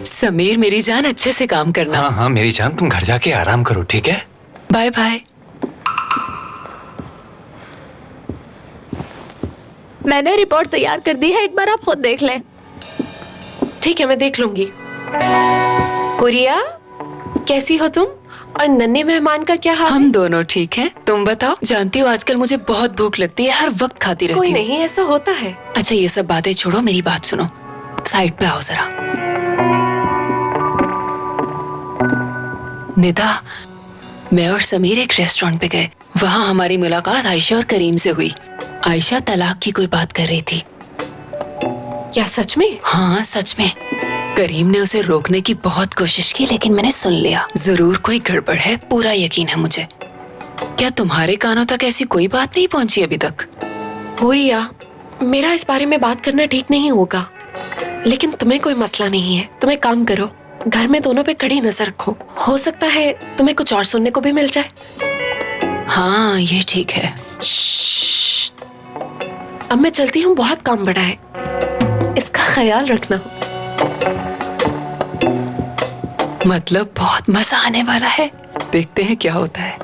समीर मेरी जान, अच्छे से काम करना। हाँ हाँ मेरी जान, तुम घर जाके आराम करो, ठीक है? Bye bye. मैंने रिपोर्ट तैयार कर दी है, एक बार आप खुद देख लें। ठीक है, मैं देख लूंगी। हुरिया, कैसी हो तुम? और नन्हे मेहमान का क्या हाल है? हम दोनों ठीक हैं। तुम बताओ। जानती हो आजकल मुझे बहुत भूख लगती है, हर वक्त खाती रहती कोई हूँ। नहीं, ऐसा होता है। अच्छा ये सब बातें छोड़ो, मेरी बात सुनो। साइड पे आओ जरा। निदा, मैं और समीर एक रेस्टोरेंट पे गए। वहाँ हमारी मुलाकात आयशा और करीम से हुई। आयशा तलाक की कोई बात कर रही थी। क्या सच में? हाँ सच में। करीम ने उसे रोकने की बहुत कोशिश की, लेकिन मैंने सुन लिया। जरूर कोई गड़बड़ है, पूरा यकीन है मुझे। क्या तुम्हारे कानों तक ऐसी कोई बात नहीं पहुंची अभी तक? हुरिया, मेरा इस बारे में बात करना ठीक नहीं होगा, लेकिन तुम्हें कोई मसला नहीं है। तुम एक काम करो, घर में दोनों पे कड़ी नजर रखो। हो सकता है तुम्हें कुछ और सुनने को भी मिल जाए। हाँ ये ठीक है। अब मैं चलती हूँ, बहुत काम बड़ा है, इसका ख्याल रखना। मतलब बहुत मजा आने वाला है। देखते हैं क्या होता है।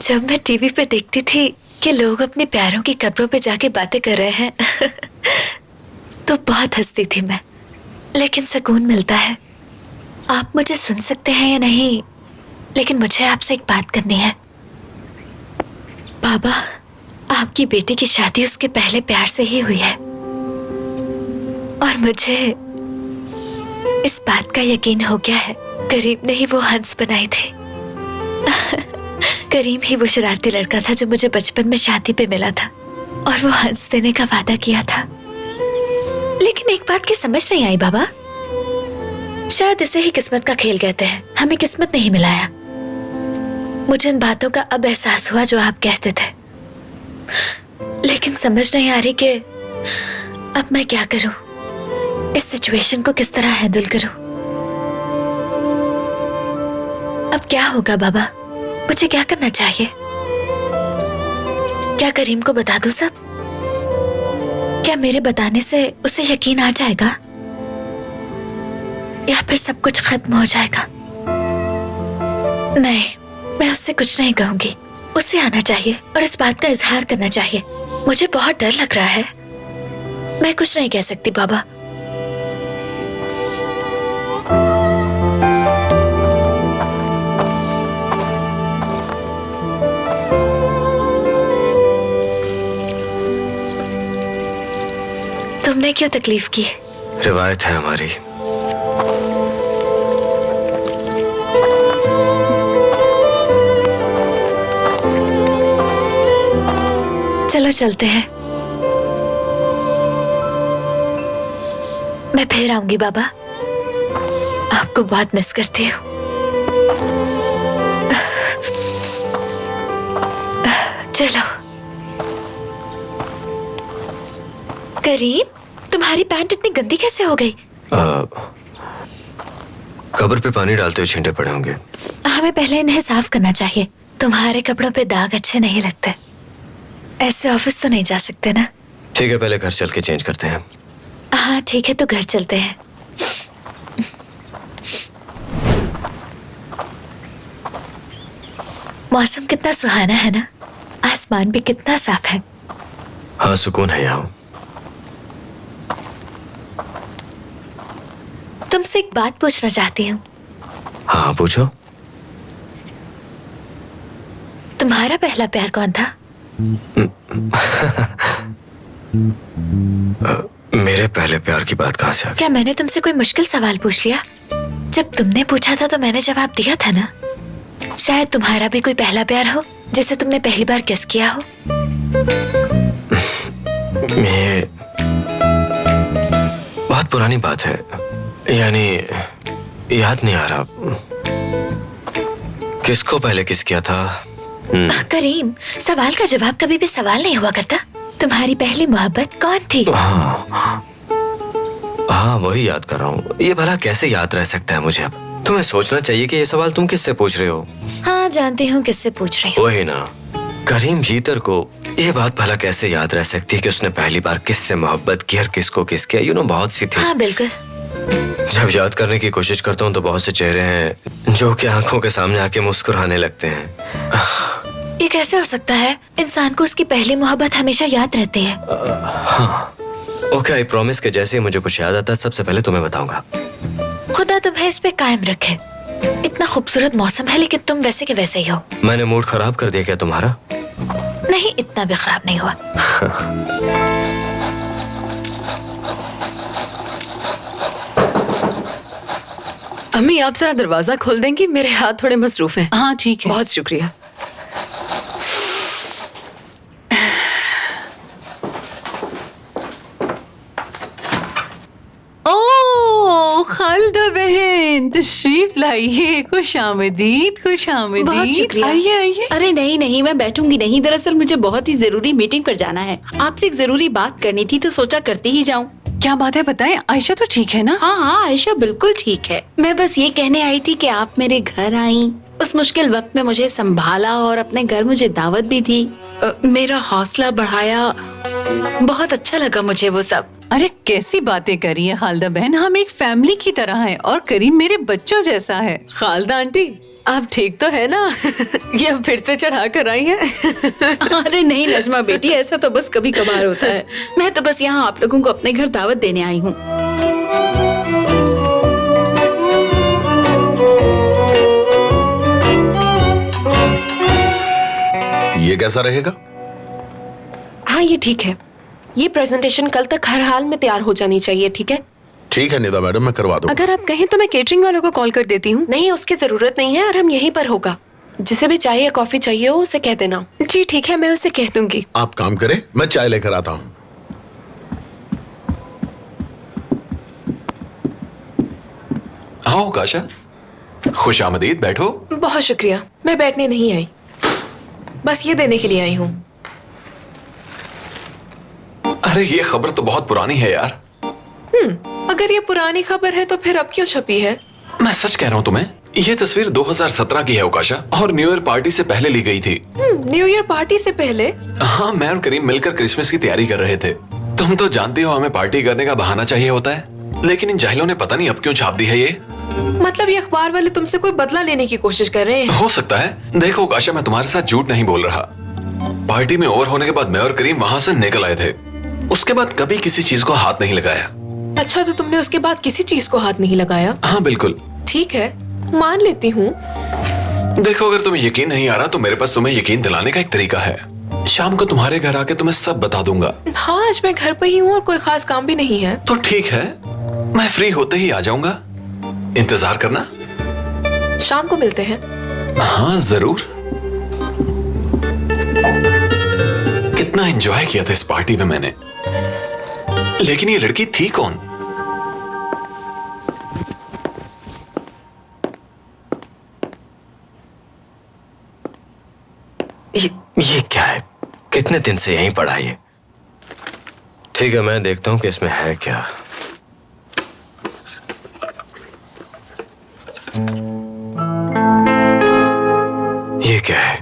जब मैं टीवी पे देखती थी कि लोग अपने प्यारों की कब्रों पे जाके बातें कर रहे हैं तो बहुत हंसती थी मैं, लेकिन सुकून मिलता है। आप मुझे सुन सकते हैं या नहीं, लेकिन मुझे आपसे एक बात करनी है। बाबा, आपकी बेटी की शादी उसके पहले प्यार से ही हुई है और मुझे इस बात का यकीन हो गया है। करीम ने ही वो हंस बनाई थी। करीम ही वो शरारती लड़का था जो मुझे बचपन में शादी पे मिला था और वो हंस देने का वादा किया था। लेकिन एक बात की समझ नहीं आई बाबा, शायद इसे ही किस्मत का खेल कहते हैं। हमें किस्मत नहीं मिलाया। मुझे इन बातों का अब एहसास हुआ जो आप कहते थे, लेकिन समझ नहीं आ रही कि अब मैं क्या करूं, इस सिचुएशन को किस तरह हैंडल करूं। अब क्या होगा बाबा, मुझे क्या करना चाहिए? क्या करीम को बता दूं सब? क्या मेरे बताने से उसे यकीन आ जाएगा या फिर सब कुछ खत्म हो जाएगा? नहीं, मैं उससे कुछ नहीं कहूंगी। उसे आना चाहिए और इस बात का इजहार करना चाहिए। मुझे बहुत डर लग रहा है। मैं कुछ नहीं कह सकती बाबा। तुमने क्यों तकलीफ की? रिवायत है हमारी। चलो चलते हैं। मैं फिर आऊंगी बाबा, आपको बहुत मिस करती हूँ। चलो। करीम, तुम्हारी पैंट इतनी गंदी कैसे हो गई? कब्र पे पानी डालते हुए छींटे पड़े होंगे। हमें पहले इन्हें साफ करना चाहिए। तुम्हारे कपड़ों पे दाग अच्छे नहीं लगते। ऐसे ऑफिस तो नहीं जा सकते ना। ठीक है, पहले घर चल के चेंज करते हैं। हाँ ठीक है, तो घर चलते हैं। मौसम कितना सुहाना है ना, आसमान भी कितना साफ है। हाँ, सुकून है यहाँ। तुमसे एक बात पूछना चाहती हूँ। हाँ पूछो। तुम्हारा पहला प्यार कौन था? मेरे पहले प्यार की बात कहाँ से आ गई? क्या मैंने तुमसे कोई मुश्किल सवाल पूछ लिया? जब तुमने पूछा था तो मैंने जवाब दिया था ना। शायद तुम्हारा भी कोई पहला प्यार हो जिसे तुमने पहली बार किस किया हो। ये बहुत पुरानी बात है, यानी याद नहीं आ रहा किसको पहले किस किया था। करीम, सवाल का जवाब कभी भी सवाल नहीं हुआ करता। तुम्हारी पहली मोहब्बत कौन थी? हाँ वही याद कर रहा हूँ। ये भला कैसे याद रह सकता है मुझे अब? तुम्हें सोचना चाहिए कि ये सवाल तुम किससे पूछ रहे हो। हाँ जानती हूँ किससे पूछ रही हूँ। वही ना, करीम जीतर को ये बात भला कैसे याद रह सकती है कि उसने पहली बार किससे मोहब्बत की और किसको किस किया। बहुत सी थी। हाँ बिल्कुल। जब याद करने की कोशिश करता हूँ तो बहुत से चेहरे हैं जो कि आंखों के सामने आके मुस्कुराने लगते हैं। ये कैसे हो सकता है? इंसान को उसकी पहली मोहब्बत हमेशा याद रहती है। हाँ ओके, आई प्रॉमिस के जैसे ही मुझे कुछ याद आता है सबसे पहले तुम्हें बताऊंगा। खुदा तुम्हें इस पे कायम रखे। इतना खूबसूरत मौसम है लेकिन तुम वैसे के वैसे ही हो। मैंने मूड खराब कर दिया क्या तुम्हारा? नहीं, इतना भी खराब नहीं हुआ। अम्मी आप जरा दरवाजा खोल देंगी, मेरे हाथ थोड़े मसरूफ हैं। हाँ ठीक है। बहुत शुक्रिया। ओ खालिदा बहन तशरीफ लाइए। खुश आमदीद, खुश आमदीद। बहुत शुक्रिया। आइए आइए। अरे नहीं नहीं, मैं बैठूंगी नहीं। दरअसल मुझे बहुत ही जरूरी मीटिंग पर जाना है। आपसे एक जरूरी बात करनी थी तो सोचा करते ही जाऊं। क्या बात है बताएं। आयशा तो ठीक है ना? हाँ हाँ, आयशा बिल्कुल ठीक है। मैं बस ये कहने आई थी कि आप मेरे घर आई, उस मुश्किल वक्त में मुझे संभाला और अपने घर मुझे दावत भी दी, मेरा हौसला बढ़ाया। बहुत अच्छा लगा मुझे वो सब। अरे कैसी बातें करी है खालिदा बहन, हम एक फैमिली की तरह हैं और करीम मेरे बच्चों जैसा है। खालिदा आंटी आप ठीक तो है ना? ये अब फिर से चढ़ा कर आई है। अरे नहीं नजमा बेटी, ऐसा तो बस कभी कभार होता है। मैं तो बस यहाँ आप लोगों को अपने घर दावत देने आई हूँ। ये कैसा रहेगा? हाँ ये ठीक है। ये प्रेजेंटेशन कल तक हर हाल में तैयार हो जानी चाहिए, ठीक है? ठीक है निदा मैडम, मैं करवा दूंगा। अगर आप कहें तो मैं केटरिंग वालों को कॉल कर देती हूँ। नहीं, उसकी जरूरत नहीं है और हम यहीं पर होगा। जिसे भी चाय या कॉफी चाहिए हो उसे कह देना। जी ठीक है, मैं उसे कह दूंगी। आप काम करें, मैं चाय लेकर आता हूँ। आओ काशा, खुश आमदीद, बैठो। बहुत शुक्रिया, मैं बैठने नहीं आई, बस ये देने के लिए आई हूँ। अरे ये खबर तो बहुत पुरानी है यार। अगर ये पुरानी खबर है तो फिर अब क्यों छपी है? मैं सच कह रहा हूँ तुम्हें, ये तस्वीर 2017 की है ओकाशा, और न्यू ईयर पार्टी से पहले ली गई थी। न्यू ईयर पार्टी से पहले? हाँ, मैं और करीम मिलकर क्रिसमस की तैयारी कर रहे थे। तुम तो जानती हो हमें पार्टी करने का बहाना चाहिए होता है, लेकिन इन जाहिलों ने पता नहीं अब क्यों छाप दी है ये। मतलब ये अखबार वाले तुमसे कोई बदला लेने की कोशिश कर रहे हैं? हो सकता है। देखो ओकाशा, मैं तुम्हारे साथ झूठ नहीं बोल रहा। पार्टी में ओवर होने के बाद मैं और करीम वहां से निकल आए थे। उसके बाद कभी किसी चीज को हाथ नहीं लगाया। अच्छा, तो तुमने उसके बाद किसी चीज को हाथ नहीं लगाया? हाँ बिल्कुल। ठीक है, मान लेती हूँ। देखो, अगर तुम्हें यकीन नहीं आ रहा तो मेरे पास तुम्हें यकीन दिलाने का एक तरीका है। शाम को तुम्हारे घर आके तुम्हें सब बता दूंगा। हाँ, आज मैं घर पे ही हूँ और कोई खास काम भी नहीं है। तो ठीक है, मैं फ्री होते ही आ जाऊंगा। इंतजार करना। शाम को मिलते हैं। हाँ जरूर। कितना एंजॉय किया था इस पार्टी में मैंने। लेकिन ये लड़की थी कौन? ये क्या है? कितने दिन से यहीं पड़ा है ये? ठीक है, मैं देखता हूँ कि इसमें है क्या। ये क्या है?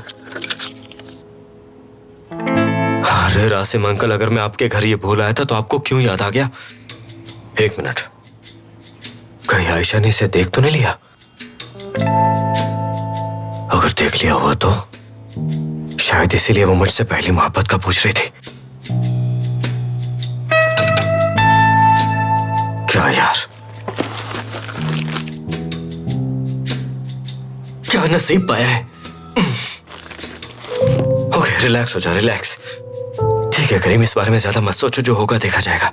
अरे रासिम अंकल, अगर मैं आपके घर ये भूल आया था तो आपको क्यों याद आ गया? एक मिनट, कहीं आयशा ने इसे देख तो नहीं लिया? अगर देख लिया हुआ तो शायद इसीलिए वो मुझसे पहली मोहब्बत का पूछ रही थी। क्या यार, क्या नसीब पाया है। ओके, रिलैक्स हो जा, रिलैक्स। ठीक है करीम, इस बारे में ज्यादा मत सोचो, जो होगा देखा जाएगा।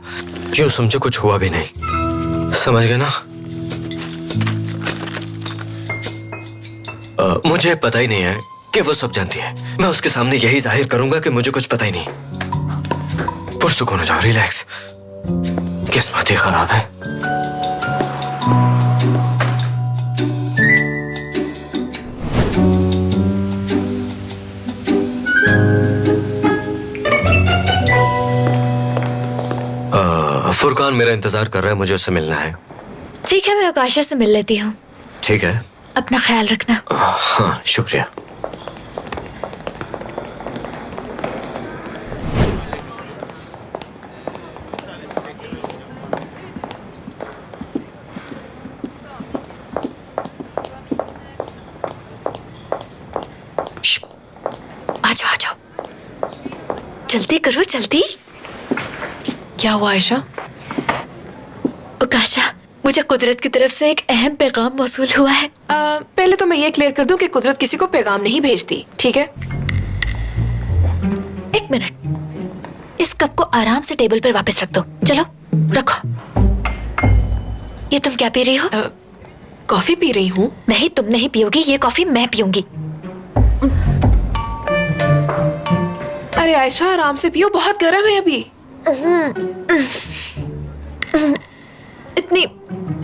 यूं समझो कुछ हुआ भी नहीं, समझ गए ना? मुझे पता ही नहीं है कि वो सब जानती है। मैं उसके सामने यही जाहिर करूंगा कि मुझे कुछ पता ही नहीं। पुरसुकून हो जाओ, रिलैक्स। किस्मत ही खराब है। फुरकान मेरा इंतजार कर रहा है, मुझे उससे मिलना है। ठीक है, मैं आकाशा से मिल लेती हूँ। ठीक है। अपना ख्याल रखना। हाँ, शुक्रिया। आ जाओ, आ जाओ, जल्दी करो, जल्दी। क्या हुआ आयशा? आकाशा, मुझे कुदरत की तरफ से एक अहम पैगाम मौसूल हुआ है। पहले तो मैं ये क्लियर कर दूं कि कुदरत किसी को पैगाम नहीं भेजती, ठीक है? एक मिनट, इस कप को आराम से टेबल पर वापस रख दो। चलो रखो। ये तुम क्या पी रही हो? कॉफी पी रही हूँ। नहीं, तुम नहीं पियोगी, ये कॉफी मैं पीऊंगी। अरे आयशा, आराम से पियो, बहुत गर्म है अभी। इतनी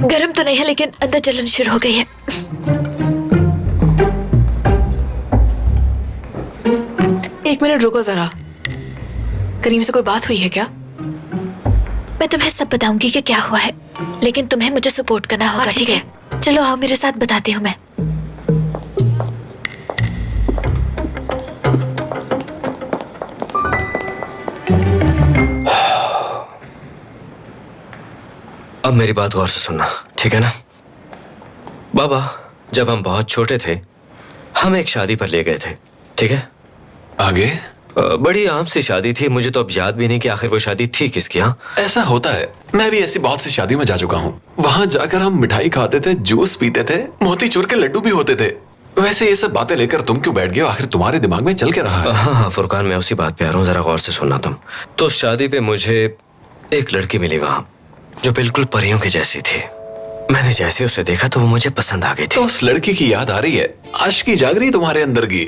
गर्म तो नहीं है, लेकिन अंदर जलन शुरू हो गई है। एक मिनट रुको जरा। करीम से कोई बात हुई है क्या? मैं तुम्हें सब बताऊंगी कि क्या हुआ है, लेकिन तुम्हें मुझे सपोर्ट करना होगा, ठीक है? चलो आओ मेरे साथ, बताती हूँ मैं। अब मेरी बात गौर से सुनना, ठीक है ना? बाबा, जब हम बहुत छोटे थे, हम एक शादी पर ले गए थे, ठीक है? आगे? बड़ी आम सी शादी थी, मुझे तो अब याद भी नहीं कि आखिर वो शादी थी किसकी। हाँ, ऐसा होता है, मैं भी ऐसी बहुत सी शादियों में जा चुका हूँ। वहां जाकर हम मिठाई खाते थे, जूस पीते थे, मोतीचूर के लड्डू भी होते थे। वैसे ये सब बातें लेकर तुम क्यों बैठ गए हो? आखिर तुम्हारे दिमाग में चल के रहा है? हाँ हाँ फुरकान, मैं उसी बात पे आ रहा हूँ, जरा गौर से सुनना तुम। तो शादी पे मुझे एक लड़की मिली वहां, जो बिल्कुल परियों की जैसी थी। मैंने जैसे उसे देखा तो वो मुझे पसंद आ गई थी। तो उस लड़की की याद आ रही है? आशिकी जाग रही तुम्हारे अंदर की?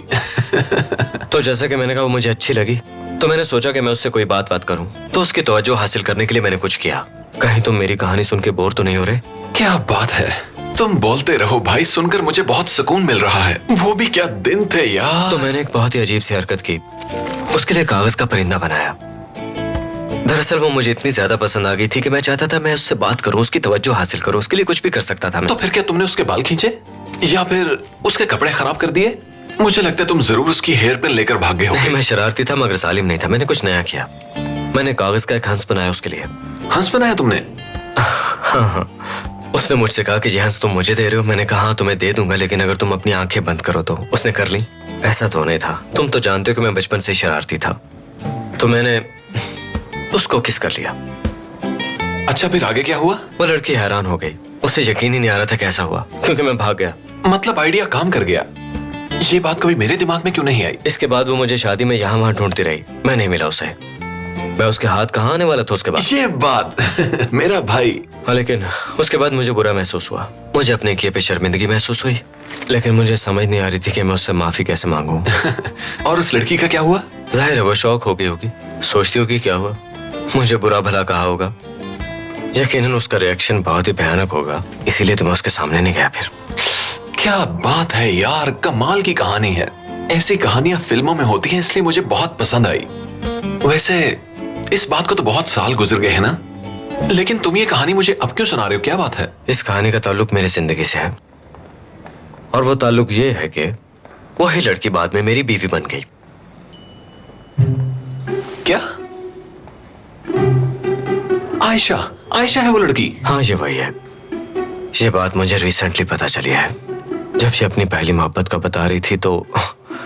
तो जैसा कि मैंने कहा वो मुझे अच्छी लगी, तो मैंने सोचा कि मैं उससे कोई बात करूं। तो उसकी तवज्जो हासिल करने के लिए मैंने कुछ किया। कहीं तुम मेरी कहानी सुन के बोर तो नहीं हो रहे? क्या बात है, तुम बोलते रहो भाई, सुनकर मुझे बहुत सुकून मिल रहा है। वो भी क्या दिन थे यार। तो मैंने एक बहुत ही अजीब सी हरकत की, उसके लिए कागज का परिंदा बनाया। दरअसल वो मुझे इतनी ज्यादा पसंद आ गई थी कि मैं चाहता था मैं उससे बात करूं, उसकी तवज्जो हासिल करूं। उसके लिए कुछ भी कर सकता था मैं। तो फिर क्या तुमने उसके बाल खींचे या फिर उसके कपड़े खराब कर दिए? मुझे लगता है तुम जरूर उसकी हेयर पिन लेकर भाग गए हो। नहीं, मैं शरारती था मगर जालिम नहीं था। मैंने कुछ नया किया, मैंने कागज का एक हंस बनाया उसके लिए। हंस बनाया तुमने? हाँ, उसने मुझसे कहा कि ये हंस तुम मुझे दे रहे हो। मैंने कहा हाँ तुम्हें दे दूंगा, लेकिन अगर तुम अपनी आंखें बंद करो तो। उसने कर ली। ऐसा तो नहीं था, तुम तो जानते हो कि मैं बचपन से शरारती था, तो मैंने उसको किस कर लिया। अच्छा, फिर आगे क्या हुआ? वो लड़की हैरान हो गई, उसे यकीन ही नहीं आ रहा था कैसा हुआ, क्योंकि मैं भाग गया। मतलब आइडिया काम कर गया। ये बात कभी मेरे दिमाग में क्यों नहीं आई? इसके बाद वो मुझे शादी में यहाँ वहां ढूंढती रही, मैं नहीं मिला उसे। मैं उसके हाथ कहाँ आने वाला था उसके बाद। ये बात मेरा भाई। हाँ, लेकिन उसके बाद मुझे बुरा महसूस हुआ, मुझे अपने किए पे शर्मिंदगी महसूस हुई, लेकिन मुझे समझ नहीं आ रही थी कि मैं उससे माफी कैसे मांगूं। और उस लड़की का क्या हुआ? जाहिर है वो शौक हो गई होगी, सोचती होगी क्या हुआ, मुझे बुरा भला कहा होगा। यकीनन उसका रिएक्शन बहुत ही भयानक होगा, इसीलिए तो मैं उसके सामने नहीं गया। फिर क्या बात है यार, कमाल की कहानी है। ऐसी कहानियां फिल्मों में होती हैं, इसलिए मुझे बहुत पसंद आई। वैसे इस बात को तो बहुत साल गुजर गए हैं ना, लेकिन तुम ये कहानी मुझे अब क्यों सुना रहे हो? क्या बात है? इस कहानी का ताल्लुक मेरी जिंदगी से है, और वो ताल्लुक ये है कि वही लड़की बाद में मेरी बीवी बन गई। क्या? आयशा? आयशा है वो लड़की? हाँ, ये वही है। ये बात मुझे रिसेंटली पता चली है। जब ये अपनी पहली मोहब्बत का बता रही थी तो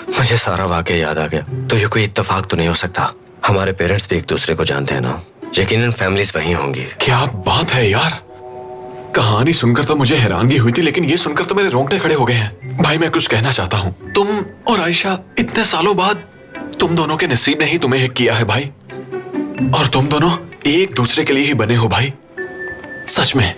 मुझे सारा वाकया याद आ गया। तो ये कोई इत्तेफाक तो नहीं हो सकता, हमारे पेरेंट्स भी एक दूसरे को जानते हैं ना, यकीनन फैमिलीज वही होंगी। क्या बात है यार, कहानी सुनकर तो मुझे हैरानगी हुई थी, लेकिन ये सुनकर तो मेरे रोंगटे खड़े हो गए हैं। भाई मैं कुछ कहना चाहता हूँ, तुम और आयशा इतने सालों बाद, तुम दोनों के नसीब ने ही तुम्हें एक किया है भाई, और तुम दोनों एक दूसरे के लिए ही बने हो भाई, सच में।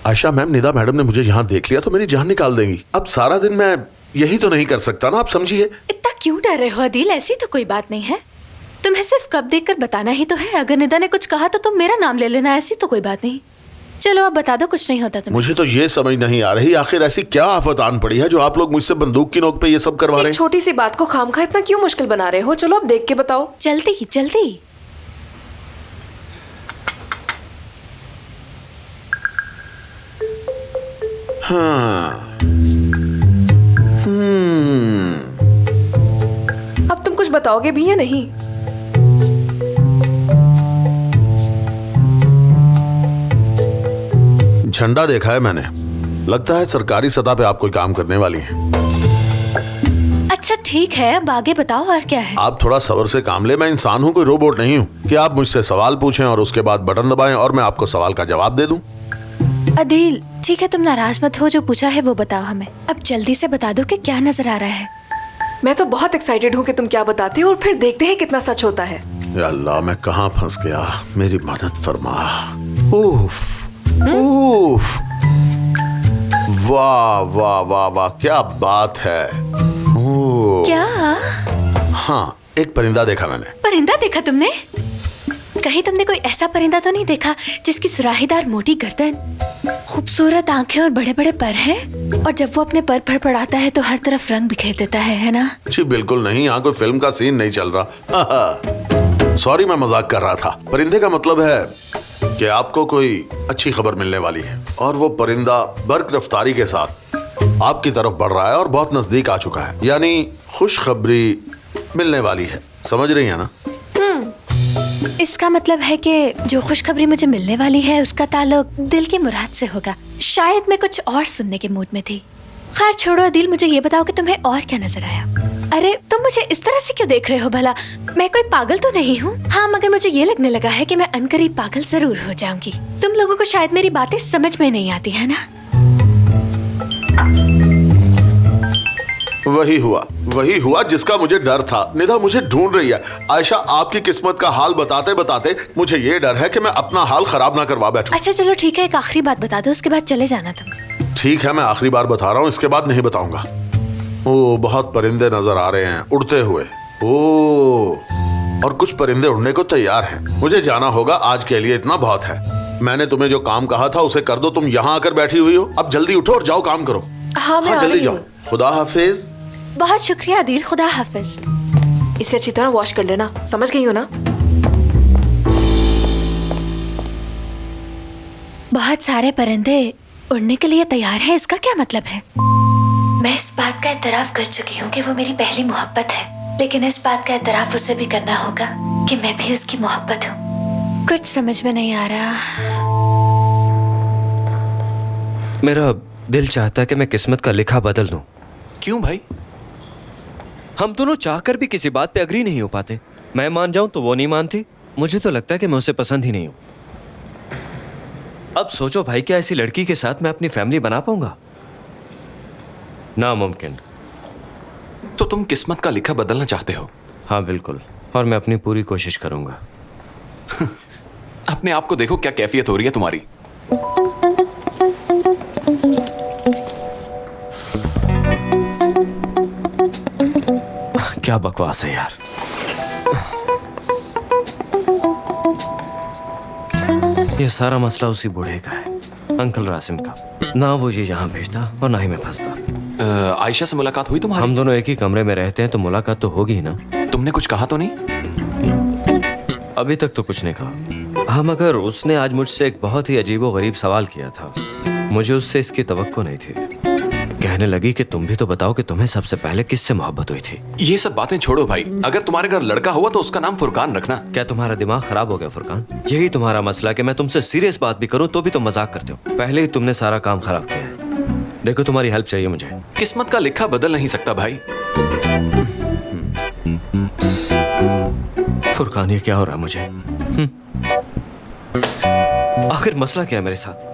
आयशा मैम, निदा मैडम ने मुझे यहाँ देख लिया तो मेरी जान निकाल देंगी। अब सारा दिन मैं यही तो नहीं कर सकता ना, आप समझिए। इतना क्यों डर रहे हो अदील? ऐसी तो कोई बात नहीं है, तुम्हें सिर्फ कब देखकर बताना ही तो है। अगर निदा ने कुछ कहा तो तुम मेरा नाम ले लेना, ऐसी तो कोई बात नहीं। चलो अब बता दो, कुछ नहीं होता तुम्हें। मुझे तो ये समझ नहीं आ रही आखिर ऐसी क्या आफत आन पड़ी है जो आप लोग मुझसे बंदूक की नोक पे ये सब करवा रहे एक हैं। छोटी सी बात को खामखा इतना क्यों मुश्किल बना रहे हो? चलो अब देख के बताओ। जल्दी जल्दी। हाँ। अब तुम कुछ बताओगे भी या नहीं? झंडा देखा है मैंने, लगता है सरकारी सतह पे आप कोई काम करने वाली हैं। अच्छा ठीक है, अब आगे बताओ और क्या है। आप थोड़ा सब्र से काम ले, मैं इंसान हूँ, कोई रोबोट नहीं हूँ कि आप मुझसे सवाल पूछें और उसके बाद बटन दबाएं और मैं आपको सवाल का जवाब दे दूं। अदील ठीक है, तुम नाराज मत हो, जो पूछा है वो बताओ हमें। अब जल्दी से बता दो कि क्या नजर आ रहा है। मैं तो बहुत एक्साइटेड हूँ कि तुम क्या बताते हो और फिर देखते हैं कितना सच होता है। या अल्लाह, मैं कहाँ फंस गया, मेरी मदद फरमा। उफ, उफ, वाह वाह वाह वाह, क्या बात है। ओह, क्या? हाँ, एक परिंदा देखा मैंने। परिंदा देखा तुमने? कहीं तुमने कोई ऐसा परिंदा तो नहीं देखा जिसकी सुराहीदार मोटी गर्दन, खूबसूरत आंखें और बड़े बड़े पर हैं? और जब वो अपने पर फड़फड़ाता है तो हर तरफ रंग बिखेर देता है ना? जी बिल्कुल नहीं, यहाँ कोई फिल्म का सीन नहीं चल रहा। सॉरी, मैं मजाक कर रहा था। परिंदे का मतलब है कि आपको कोई अच्छी खबर मिलने वाली है और वो परिंदा बर्क रफ्तारी के साथ आपकी तरफ बढ़ रहा है और बहुत नजदीक आ चुका है, यानी खुशखबरी मिलने वाली है। समझ रही है ना? इसका मतलब है कि जो खुशखबरी मुझे मिलने वाली है उसका ताल्लुक दिल की मुराद से होगा। शायद मैं कुछ और सुनने के मूड में थी। खैर छोड़ो दिल, मुझे ये बताओ कि तुम्हें और क्या नजर आया। अरे तुम मुझे इस तरह से क्यों देख रहे हो भला? मैं कोई पागल तो नहीं हूँ। हाँ, मगर मुझे ये लगने लगा है कि मैं अनकरीब पागल जरूर हो जाऊंगी। तुम लोगों को शायद मेरी बातें समझ में नहीं आती है ना? वही हुआ जिसका मुझे डर था। निधा मुझे ढूंढ रही है। आयशा, आपकी किस्मत का हाल बताते बताते मुझे ये डर है कि मैं अपना हाल खराब ना करवा बैठूं। अच्छा चलो ठीक है, एक आखिरी बात बता दो, उसके बाद चले जाना तुम। ठीक है, मैं आखिरी बार बता रहा हूँ, इसके बाद नहीं बताऊंगा। ओ, बहुत परिंदे नजर आ रहे हैं उड़ते हुए। ओ, और कुछ परिंदे उड़ने को तैयार हैं। मुझे जाना होगा, आज के लिए इतना बहुत है। मैंने तुम्हें जो काम कहा था उसे कर दो। तुम यहाँ आकर बैठी हुई हो, अब जल्दी उठो और जाओ काम करो। हाँ, मैं आ जल्दी रही जाओ। हूँ। खुदा हाफिज। बहुत शुक्रिया आदिल, खुदा हाफिज। इसे अच्छी तरह वॉश कर लेना, समझ गई हो ना? बहुत सारे परिंदे उड़ने के लिए तैयार हैं, इसका क्या मतलब है? मैं इस बात का एतराफ कर चुकी हूँ कि वो मेरी पहली मोहब्बत है, लेकिन इस बात का एतराफ उसे भी करना होगा कि मैं भी उसकी मोहब्बत हूँ। कुछ समझ में नहीं आ रहा। मेरा दिल चाहता है कि मैं किस्मत का लिखा बदल दूं। क्यों भाई? हम दोनों चाहकर भी किसी बात पे अग्री नहीं हो पाते। मैं मान जाऊं तो वो नहीं मानती। मुझे तो लगता है कि मैं उसे पसंद ही नहीं हूं। अब सोचो भाई, क्या ऐसी लड़की के साथ मैं अपनी फैमिली बना पाऊंगा? नामुमकिन। तो तुम किस्मत का लिखा बदलना चाहते हो? हाँ बिल्कुल, और मैं अपनी पूरी कोशिश करूंगा। अपने आप को देखो, क्या कैफियत हो रही है तुम्हारी। क्या बकवास है यार। ये सारा मसला उसी बूढ़े का है, अंकल रासिम का। ना वो ये यहाँ भेजता और ना ही मैं फंसता। आयशा से मुलाकात हुई तुम्हारी? हम दोनों एक ही कमरे में रहते हैं तो मुलाकात तो होगी ही ना। तुमने कुछ कहा तो नहीं? अभी तक तो कुछ नहीं कहा। हाँ, मगर उसने आज मुझसे एक बहुत ही अजीबोगरीब सवाल किया था। मुझे उससे इसकी तवक्को नहीं थी। कहने लगी कि तुम भी तो बताओ कि तुम्हें सबसे पहले किससे मोहब्बत हुई थी। ये सब बातें छोड़ो भाई। अगर तुम्हारे घर लड़का हुआ तो उसका नाम फुरकान रखना। क्या तुम्हारा दिमाग खराब हो गया फुरकान? यही तुम्हारा मसला कि मैं तुमसे सीरियस बात भी करूं तो भी तुम मजाक करते हो। पहले ही तुमने सारा काम खराब किया है। देखो, तुम्हारी हेल्प चाहिए मुझे। किस्मत का लिखा बदल नहीं सकता भाई। फुरकान, ये क्या हो रहा है मुझे? आखिर मसला क्या है मेरे साथ?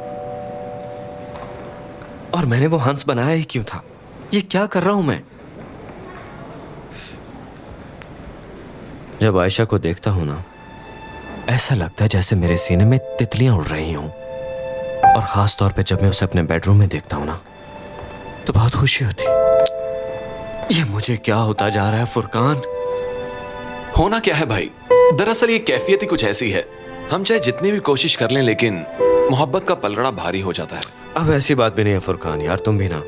और मैंने वो हंस बनाया ही क्यों था? ये क्या कर रहा हूं मैं? जब आयशा को देखता हूं ना, ऐसा लगता है जैसे मेरे सीने में तितलियां उड़ रही हों। और खास तौर पे जब मैं उसे अपने बेडरूम में देखता हूं ना, तो बहुत खुशी होती। ये मुझे क्या होता जा रहा है फुरकान? होना क्या है भाई? दरअसल ये कैफियत ही कुछ ऐसी है। हम चाहे जितनी भी कोशिश कर लें, लेकिन मोहब्बत का पलड़ा भारी हो जाता है। अब ऐसी बात भी नहीं है फुरकान यार, तुम भी ना,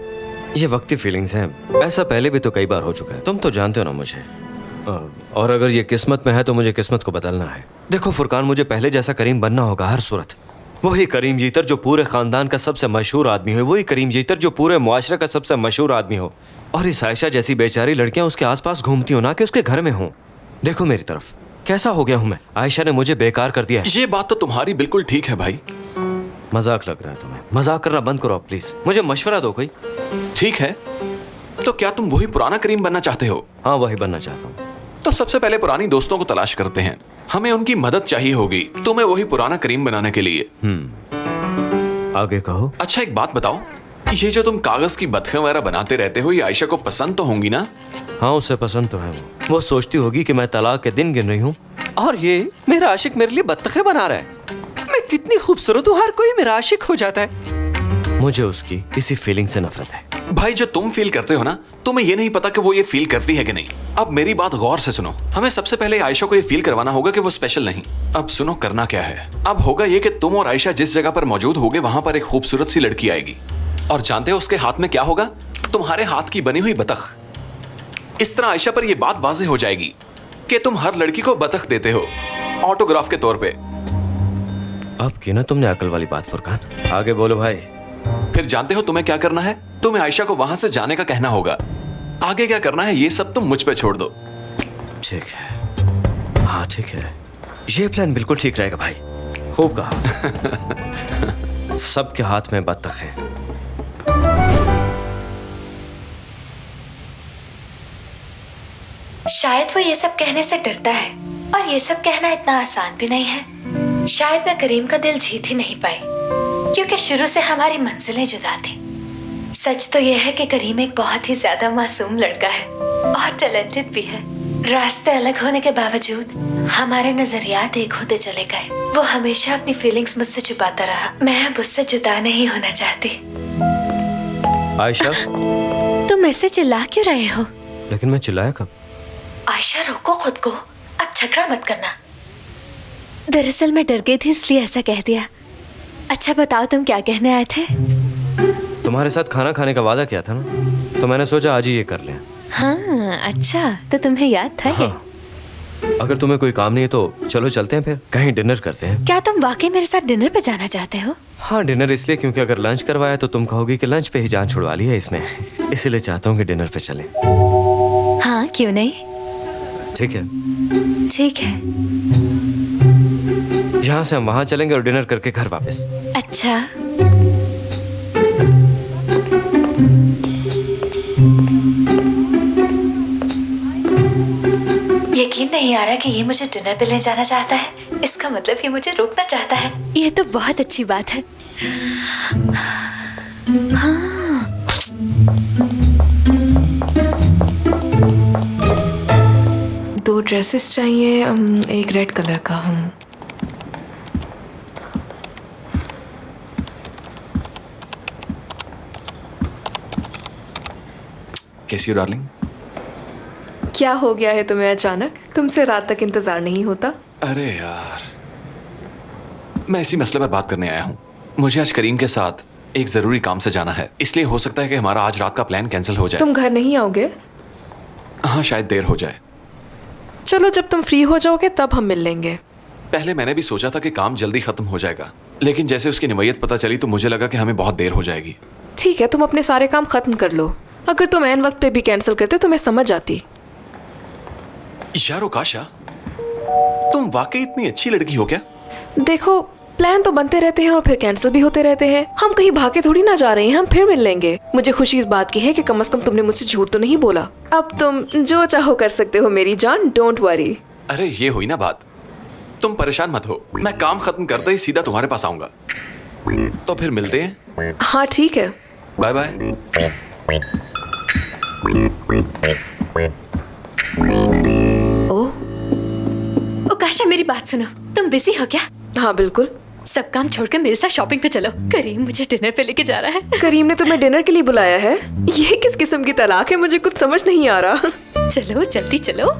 ये वक्ती फीलिंग्स हैं। ऐसा पहले भी तो कई बार हो चुका है, तुम तो जानते हो ना मुझे। और अगर ये किस्मत में है तो मुझे किस्मत को बदलना है। देखो फुरकान, मुझे पहले जैसा करीम बनना होगा हर सूरत। वही करीम जीतर जो पूरे खानदान का सबसे मशहूर आदमी हो, वही करीम जीतर जो पूरे मुआशरे का सबसे मशहूर आदमी हो। और इस आयशा जैसी बेचारी लड़कियां उसके आसपास घूमती हो ना कि उसके घर में हो। देखो मेरी तरफ, कैसा हो गया हूं मैं। आयशा ने मुझे बेकार कर दिया है। ये बात तो तुम्हारी बिल्कुल ठीक है भाई। मजाक लग रहा है तुम्हें? मजाक करना बंद करो प्लीज, मुझे मशवरा दो कोई। ठीक है, तो क्या तुम वही पुराना करीम बनना चाहते हो? हाँ वही बनना चाहता हूँ। तो सबसे पहले पुरानी दोस्तों को तलाश करते हैं, हमें उनकी मदद चाहिए होगी तुम्हें वही पुराना करीम बनाने के लिए। आगे कहो। अच्छा एक बात बताओ, ये जो तुम कागज की बतखें वगैरह बनाते रहते हो, ये आयशा को पसंद तो होंगी ना? हाँ उसे पसंद तो है। वो सोचती होगी कि मैं तलाक के दिन गिन रही हूँ और ये मेरा आशिक मेरे लिए बतखें बना रहा है। मैं कितनी खूबसूरत हूँ, हर कोई मेरा आशिक हो जाता है। मुझे उसकी इसी फीलिंग से नफरत है। भाई जो तुम फील करते हो ना, तुम्हें ये नहीं पता कि वो ये फील करती है कि नहीं। अब मेरी बात गौर से सुनो, हमें सबसे पहले आयशा को ये फील करवाना होगा कि वो स्पेशल नहीं। अब सुनो करना क्या है। अब होगा ये कि तुम और आयशा जिस जगह पर मौजूद होगे वहां पर एक खूबसूरत सी लड़की आएगी, और जानते हो उसके हाथ में क्या होगा? तुम्हारे हाथ की बनी हुई बतख। इस तरह आयशा पर यह बात वाज़ेह हो जाएगी कि तुम हर लड़की को बतख देते हो ऑटोग्राफ के तौर पे। अब की ना तुमने अकल वाली बात फुरकान, आगे बोलो भाई। फिर जानते हो तुम्हें क्या करना है? तुम्हें आयशा को वहां से जाने का कहना होगा। आगे क्या करना है ये सब तुम मुझ पे छोड़ दो। ठीक है, हाँ ठीक है, ये प्लान बिल्कुल ठीक रहेगा भाई। खूब कहा। सबके हाथ में बतख है। शायद वो ये सब कहने से डरता है, और ये सब कहना इतना आसान भी नहीं है। शायद मैं करीम का दिल जीत ही नहीं पाई, क्योंकि शुरू से हमारी मंजिलें जुदा थी। सच तो यह है कि करीम एक बहुत ही ज्यादा मासूम लड़का है और टैलेंटेड भी है। रास्ते अलग होने के बावजूद हमारे नजरियात एक होते चले गए। वो हमेशा अपनी फीलिंग्स मुझसे छुपाता रहा। मैं अब उससे जुदा नहीं होना चाहती। आयशा, तुम ऐसे चिल्ला क्यों रहे हो? लेकिन मैं चिल्लाया कब? आयशा रोको खुद को, अब झगड़ा मत करना। दरअसल मैं डर गई थी इसलिए ऐसा कह दिया। अच्छा बताओ तुम क्या कहने आए थे? तुम्हारे साथ खाना खाने का वादा किया था ना, तो मैंने सोचा आज ही ये कर लें। हाँ अच्छा, तो तुम्हें याद था ये? अगर तुम्हें कोई काम नहीं है तो चलो चलते हैं, फिर कहीं डिनर करते हैं। क्या तुम वाकई मेरे साथ डिनर पे जाना चाहते हो? हाँ डिनर इसलिए क्योंकि अगर लंच करवाया तो तुम कहोगी कि लंच पे ही जान छुड़वा ली है इसने, इसीलिए चाहता हूँ कि डिनर पे चलें। हाँ क्यों नहीं। ठीक है। ठीक है। यहाँ से हम वहाँ चलेंगे और डिनर करके घर वापस। अच्छा। यकीन नहीं आ रहा कि ये मुझे डिनर पे ले जाना चाहता है। इसका मतलब ये मुझे रोकना चाहता है। ये तो बहुत अच्छी बात है। हाँ। दो ड्रेसेस चाहिए, एक रेड कलर का। कैसी हो डार्लिंग? क्या हो गया है तुम्हें अचानक? तुमसे रात तक इंतजार नहीं होता? अरे यार, मैं इसी मसले पर बात करने आया हूँ। मुझे आज करीम के साथ एक जरूरी काम से जाना है, इसलिए हो सकता है कि हमारा आज रात का प्लान कैंसिल हो जाए। तुम घर नहीं आओगे? हाँ शायद देर हो जाए। चलो जब तुम फ्री हो जाओगे तब हम मिल लेंगे। पहले मैंने भी सोचा था कि काम जल्दी खत्म हो जाएगा, लेकिन जैसे उसकी नवैयत पता चली तो मुझे लगा कि हमें बहुत देर हो जाएगी। ठीक है, तुम अपने सारे काम खत्म कर लो। अगर तुम ऐन वक्त पे भी कैंसिल करते तो मैं समझ जाती। यार ओकाशा, तुम वाकई इतनी अच्छी लड़की हो क्या? देखो प्लान तो बनते रहते हैं और फिर कैंसिल भी होते रहते हैं। हम कहीं भागे थोड़ी ना जा रहे हैं, हम फिर मिल लेंगे। मुझे खुशी इस बात की है कि कम से कम तुमने मुझसे झूठ तो नहीं बोला। अब तुम जो चाहो कर सकते हो मेरी जान, डोंट वरी। अरे ये हुई ना बात, तुम परेशान मत हो। मैं काम खत्म करते ही सीधा तुम्हारे पास आऊंगा। तो फिर मिलते हैं। हाँ ठीक है, बाय बाय। ओकाशा मेरी बात सुनो, तुम बिजी हो क्या? हाँ बिल्कुल। सब काम छोड़कर मेरे साथ शॉपिंग पे चलो। करीम मुझे डिनर पे लेके जा रहा है। करीम ने तुम्हें डिनर के लिए बुलाया है? ये किस किस्म की तलाक है, मुझे कुछ समझ नहीं आ रहा। चलो जल्दी चलो।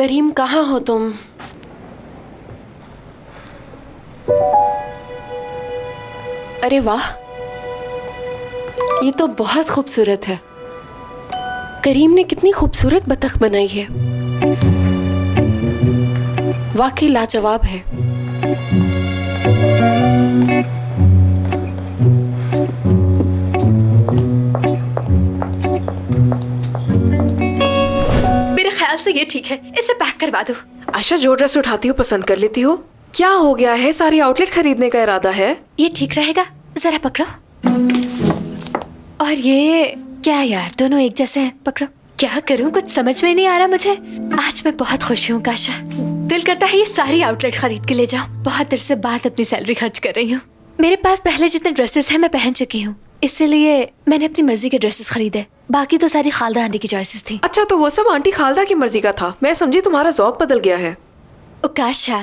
करीम, कहाँ हो तुम? अरे वाह, ये तो बहुत खूबसूरत है। करीम ने कितनी खूबसूरत बतख बनाई है, वाकई लाजवाब है। मेरे ख्याल से ये ठीक है, इसे पैक करवा दो। आयशा, जो ड्रेस उठाती हो पसंद कर लेती हो। क्या हो गया है? सारी आउटलेट खरीदने का इरादा है? ये ठीक रहेगा, जरा पकड़ो। और ये क्या यार, दोनों एक जैसे हैं। पकड़ो। क्या करूं, कुछ समझ में नहीं आ रहा मुझे। आज मैं बहुत खुश हूँ काशा, दिल करता है ये सारी आउटलेट खरीद के ले जाऊं। बहुत देर से बाद अपनी सैलरी खर्च कर रही हूँ। मेरे पास पहले जितने ड्रेसेस हैं मैं पहन चुकी हूँ, इसलिए मैंने अपनी मर्जी के ड्रेसेस खरीदे। बाकी तो सारी खालदा आंटी की चॉइसेस थी। अच्छा, तो वो सब आंटी खालदा की मर्जी का था। मैं समझी तुम्हारा ज़ौक बदल गया है। काशा,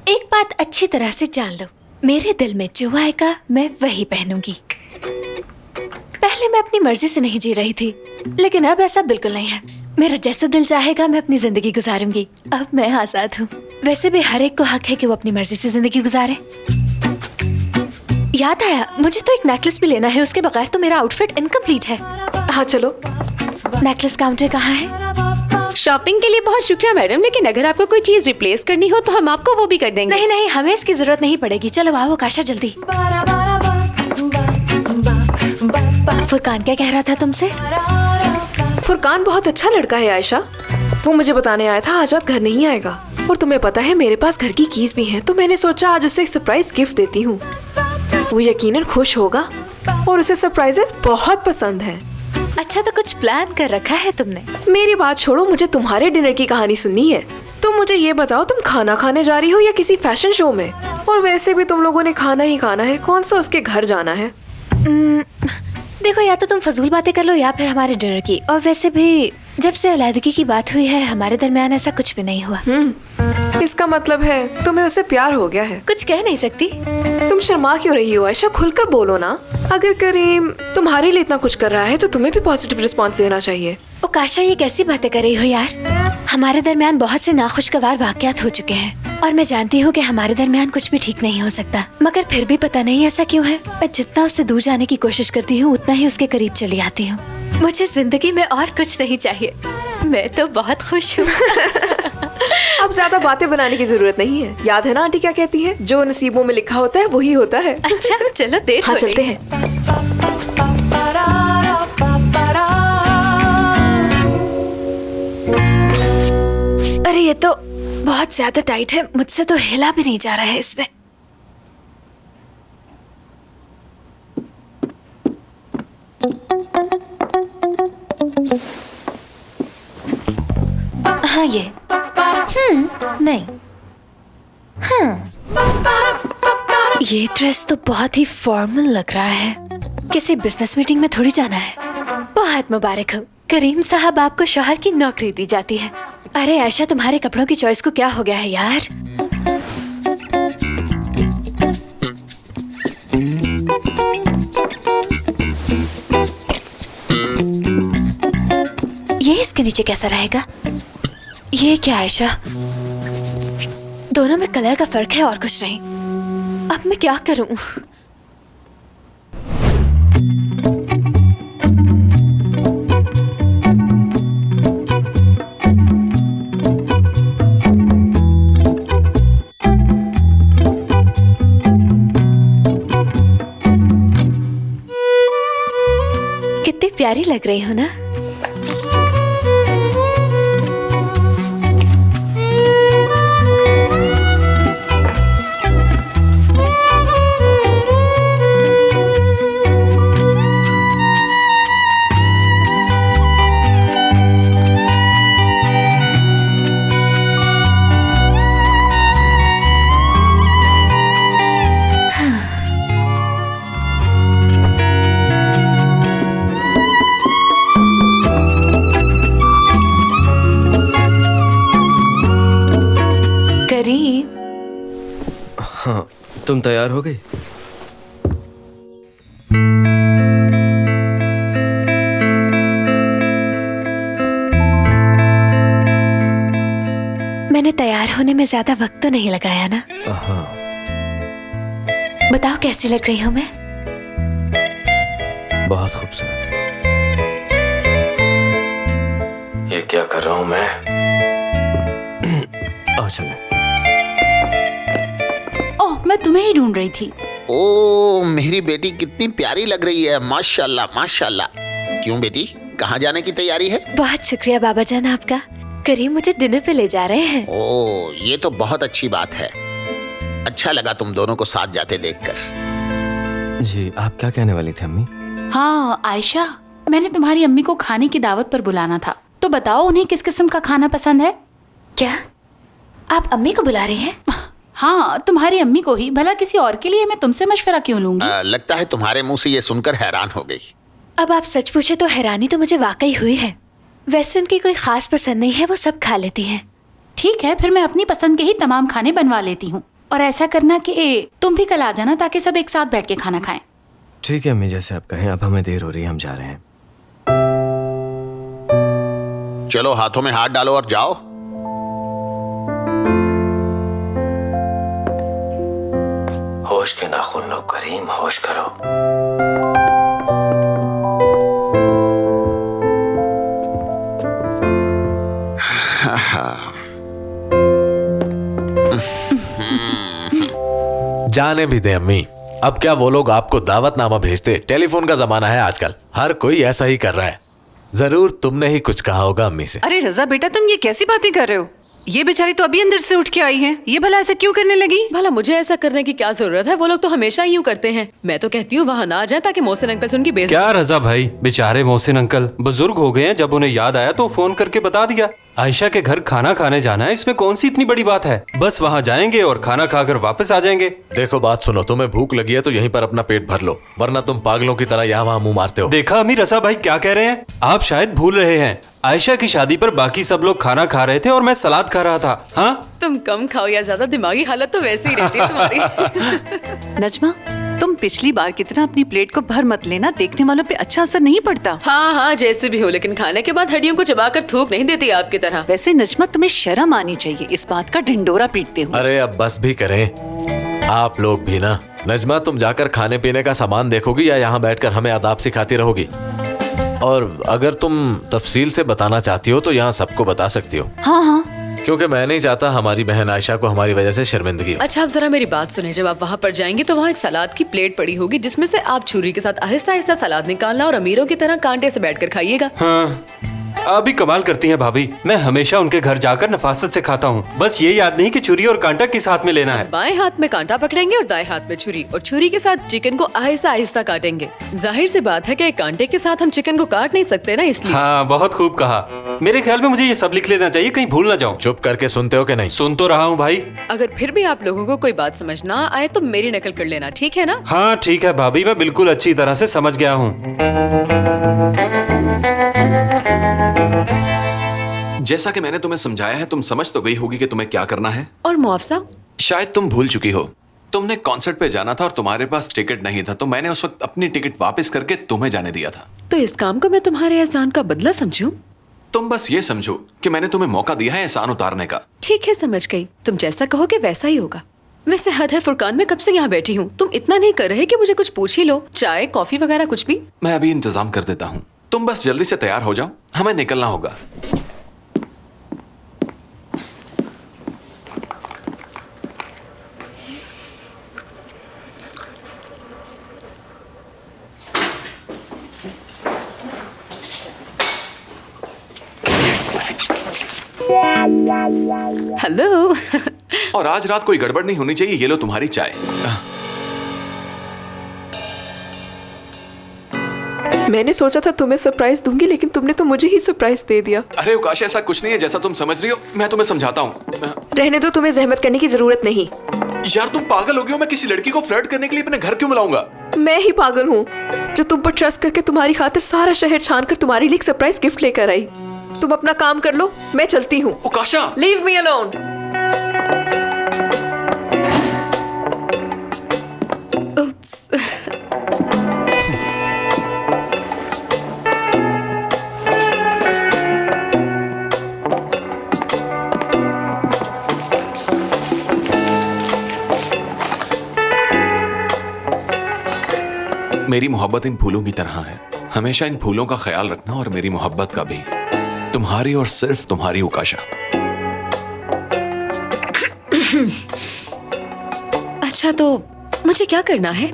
एक बात अच्छी तरह से जान लो, मेरे दिल में जो आएगा मैं वही पहनूंगी। पहले मैं अपनी मर्जी से नहीं जी रही थी, लेकिन अब ऐसा बिल्कुल नहीं है। मेरा जैसा दिल चाहेगा मैं अपनी जिंदगी गुजारूंगी। अब मैं आजाद हूँ। वैसे भी हर एक को हक है कि वो अपनी मर्जी से जिंदगी गुजारे। याद आया, मुझे तो एक नेकलेस भी लेना है, उसके बगैर तो मेरा आउटफिट इनकम्प्लीट है। हाँ चलो। नेकलेस काउंटर कहाँ है? शॉपिंग के लिए बहुत शुक्रिया मैडम, लेकिन अगर आपको कोई चीज रिप्लेस करनी हो तो हम आपको वो भी कर देंगे। नहीं नहीं, हमें इसकी जरूरत नहीं पड़ेगी। चलो आओ काशा, जल्दी। फुरकान क्या कह रहा था तुमसे? फुरकान बहुत अच्छा लड़का है आयशा। वो मुझे बताने आया था आज रात घर नहीं आएगा, और तुम्हें पता है मेरे पास घर की कीज भी हैं, तो मैंने सोचा आज उसे एक सरप्राइज गिफ्ट देती हूँ। वो यकीनन खुश होगा, और उसे सरप्राइजेस बहुत पसंद है। अच्छा, तो कुछ प्लान कर रखा है तुमने? मेरी बात छोड़ो, मुझे तुम्हारे डिनर की कहानी सुननी है। तुम मुझे ये बताओ, तुम खाना खाने जा रही हो या किसी फैशन शो में? और वैसे भी तुम लोगों ने खाना ही खाना है, कौन सा उसके घर जाना है? देखो, या तो तुम फजूल बातें कर लो या फिर हमारे डिनर की। और वैसे भी जब से अलैदगी की बात हुई है हमारे दरमियान ऐसा कुछ भी नहीं हुआ। इसका मतलब है तुम्हें उससे प्यार हो गया है। कुछ कह नहीं सकती। तुम शर्मा क्यों रही हो आयशा? खुलकर बोलो ना। अगर करीम तुम्हारे लिए इतना कुछ कर रहा है तो तुम्हें भी पॉजिटिव रिस्पॉन्स देना चाहिए। ओ काशा, ये कैसी बातें कर रही हो यार? हमारे दरमियान बहुत से नाखुशगवार वाकयात हो चुके हैं, और मैं जानती हूँ कि हमारे दरमियान कुछ भी ठीक नहीं हो सकता, मगर फिर भी पता नहीं ऐसा क्यों है। मैं जितना उससे दूर जाने की कोशिश करती हूँ उतना ही उसके करीब चली आती हूँ। मुझे जिंदगी में और कुछ नहीं चाहिए। मैं तो बहुत खुश हूँ। अब ज्यादा बातें बनाने की जरूरत नहीं है। याद है ना आंटी क्या कहती है, जो नसीबों में लिखा होता है वही होता है। अच्छा चलो, देर हाँ हो चलते रही। हैं। अरे ये तो बहुत ज्यादा टाइट है, मुझसे तो हिला भी नहीं जा रहा है इसमें। हाँ ये नहीं। हाँ, ये ड्रेस तो बहुत ही फॉर्मल लग रहा है। किसी बिजनेस मीटिंग में थोड़ी जाना है। बहुत मुबारक हो करीम साहब, आपको शौहर की नौकरी दी जाती है। अरे आयशा, तुम्हारे कपड़ों की चॉइस को क्या हो गया है यार? ये इसके नीचे कैसा रहेगा? ये क्या आयशा, दोनों में कलर का फर्क है और कुछ नहीं। अब मैं क्या करूं? कितनी प्यारी लग रही हो ना। करीम, हाँ, तुम तैयार हो गई? होने में ज्यादा वक्त तो नहीं लगाया ना? हाँ। बताओ कैसी लग रही हूँ मैं? बहुत खूबसूरत। ये क्या कर रहा हूं मैं? आओ चलें। ओह, मैं तुम्हें ही ढूंढ रही थी। ओ मेरी बेटी कितनी प्यारी लग रही है, माशाल्लाह माशाल्लाह। क्यों बेटी, कहाँ जाने की तैयारी है? बहुत शुक्रिया बाबा जान आपका। करीम मुझे डिनर पे ले जा रहे हैं। ओ ये तो बहुत अच्छी बात है। अच्छा लगा तुम दोनों को साथ जाते देखकर। जी, आप क्या कहने वाली थी अम्मी? हाँ आयशा, मैंने तुम्हारी अम्मी को खाने की दावत पर बुलाना था, तो बताओ उन्हें किस किस्म का खाना पसंद है? क्या आप अम्मी को बुला रहे हैं? हाँ, तुम्हारी अम्मी को ही, भला किसी और के लिए मैं तुमसे मशवरा क्यों लूंगी? लगता है तुम्हारे मुंह से ये सुनकर हैरान हो गई। अब आप सच पूछे तो हैरानी तो मुझे वाकई हुई है। वैसे उनकी कोई खास पसंद नहीं है, वो सब खा लेती हैं। ठीक है, फिर मैं अपनी पसंद के ही तमाम खाने बनवा लेती हूँ। और ऐसा करना कि तुम भी कल आ जाना ताकि सब एक साथ बैठ के खाना खाएं। ठीक है अम्मी, जैसे आप कहें। अब हमें देर हो रही है, हम जा रहे हैं। चलो हाथों में हाथ डालो और जाओ। होश के नाखून लो करीम, होश करो। जाने भी दे अम्मी, अब क्या वो लोग आपको दावतनामा भेजते? टेलीफोन का जमाना है आजकल, हर कोई ऐसा ही कर रहा है। जरूर तुमने ही कुछ कहा होगा अम्मी से। अरे रजा बेटा, तुम ये कैसी बातें कर रहे हो? ये बेचारी तो अभी अंदर से उठ के आई है, ये भला ऐसा क्यों करने लगी? भला मुझे ऐसा करने की क्या जरूरत है? वो लोग तो हमेशा ही यूं करते हैं। मैं तो कहती हूँ वहाँ ना आ जाए ताकि मोहसिन अंकल से उनकी बेइज्जती। क्या रजा भाई, बेचारे मोहसिन अंकल बुजुर्ग हो गए हैं, जब उन्हें याद आया तो फोन करके बता दिया। आयशा के घर खाना खाने जाना है, इसमें कौन सी इतनी बड़ी बात है? बस वहाँ जाएंगे और खाना खाकर वापस आ जाएंगे। देखो बात सुनो, तुम्हें भूख लगी है तो यहीं पर अपना पेट भर लो, वरना तुम पागलों की तरह यहाँ वहाँ मुंह मारते हो। देखा अम्मी, रजा भाई क्या कह रहे हैं? आप शायद भूल रहे हैं, आयशा की शादी पर बाकी सब लोग खाना खा रहे थे और मैं सलाद खा रहा था। हाँ, तुम कम खाओ या ज्यादा, दिमागी हालत तो वैसे ही रहती है तुम्हारी। नजमा, तुम पिछली बार की तरह अपनी प्लेट को भर मत लेना, देखने वालों पे अच्छा असर नहीं पड़ता। हाँ हाँ, जैसे भी हो, लेकिन खाने के बाद हड्डियों को चबाकर थूक नहीं देती आपकी तरह। वैसे नजमा, तुम्हें शर्म आनी चाहिए इस बात का ढिंडोरा पीटते हुए। अरे अब बस भी करें आप लोग भी ना। नजमा, तुम जाकर खाने पीने का सामान देखोगी या यहाँ बैठकर हमें आदाब सिखाती रहोगी? और अगर तुम तफसील से बताना चाहती हो तो यहाँ सबको बता सकती हो। हाँ हाँ, क्योंकि मैं नहीं चाहता हमारी बहन आयशा को हमारी वजह से शर्मिंदगी हो। अच्छा, आप जरा मेरी बात सुने। जब आप वहाँ पर जाएंगे तो वहाँ एक सलाद की प्लेट पड़ी होगी, जिसमें से आप छुरी के साथ आहिस्ता आहिस्ता सलाद निकालना और अमीरों की तरह कांटे से बैठकर खाइएगा। हाँ, आप भी कमाल करती हैं भाभी। मैं हमेशा उनके घर जाकर नफासत से खाता हूँ, बस ये याद नहीं कि छुरी और कांटा किस हाथ में लेना है। बाएं हाथ में कांटा पकड़ेंगे और दाएं हाथ में छुरी, और छुरी के साथ चिकन को आहिस्ता आहिस्ता काटेंगे। जाहिर सी बात है कि कांटे के साथ हम चिकन को काट नहीं सकते ना, इसलिए। हाँ, बहुत खूब कहा। मेरे ख्याल में मुझे ये सब लिख लेना चाहिए, कहीं भूल ना जाऊँ। चुप करके सुनते हो कि नहीं? सुन तो रहा हूँ भाई। अगर फिर भी आप लोगों को कोई बात समझ ना आए तो मेरी नकल कर लेना, ठीक है ना? हाँ ठीक है भाभी, मैं बिल्कुल अच्छी तरह से समझ गया हूँ। जैसा कि मैंने तुम्हें समझाया है, तुम समझ तो गई होगी कि तुम्हें क्या करना है। और मुआवजा? शायद तुम भूल चुकी हो। तुमने कॉन्सर्ट पे जाना था और तुम्हारे पास टिकट नहीं था, तो मैंने उस वक्त अपनी टिकट वापस करके तुम्हें जाने दिया था। तो इस काम को मैं तुम्हारे एहसान का बदला समझूं? तुम बस ये समझो कि मैंने तुम्हें मौका दिया है एहसान उतारने का। ठीक है, समझ गई। तुम जैसा कहोगे वैसा ही होगा। वैसे हद है फुरकान, मैं कब से यहाँ बैठी हूँ, तुम इतना नहीं कर रहे कि मुझे कुछ पूछ ही लो? चाय कॉफी वगैरह कुछ भी? मैं अभी इंतजाम कर देता हूँ, तुम बस जल्दी से तैयार हो जाओ, हमें निकलना होगा। हेलो। और आज रात कोई गड़बड़ नहीं होनी चाहिए। ये लो तुम्हारी चाय। मैंने सोचा था तुम्हें सरप्राइज दूंगी, लेकिन तुमने तो मुझे ही सरप्राइज दे दिया। अरे उकाश, ऐसा कुछ नहीं है जैसा तुम समझ रही हो। मैं तुम्हें समझाता हूँ। रहने दो, तुम्हें जहमत करने की जरूरत नहीं। यार तुम पागल हो गई हो। मैं किसी लड़की को फ्लर्ट करने के लिए अपने घर क्यों बुलाऊंगा? मैं ही पागल हूँ जो तुम पर ट्रस्ट करके तुम्हारी खातिर सारा शहर छान कर तुम्हारे लिए एक सरप्राइज गिफ्ट लेकर आई। तुम अपना काम कर लो, मैं चलती हूँ। उकाशा, लीव मी अलोन। मेरी मोहब्बत इन फूलों की तरह है। हमेशा इन फूलों का ख्याल रखना और मेरी मोहब्बत का भी। तुम्हारी और सिर्फ तुम्हारी उकाशा। अच्छा, तो मुझे क्या करना है?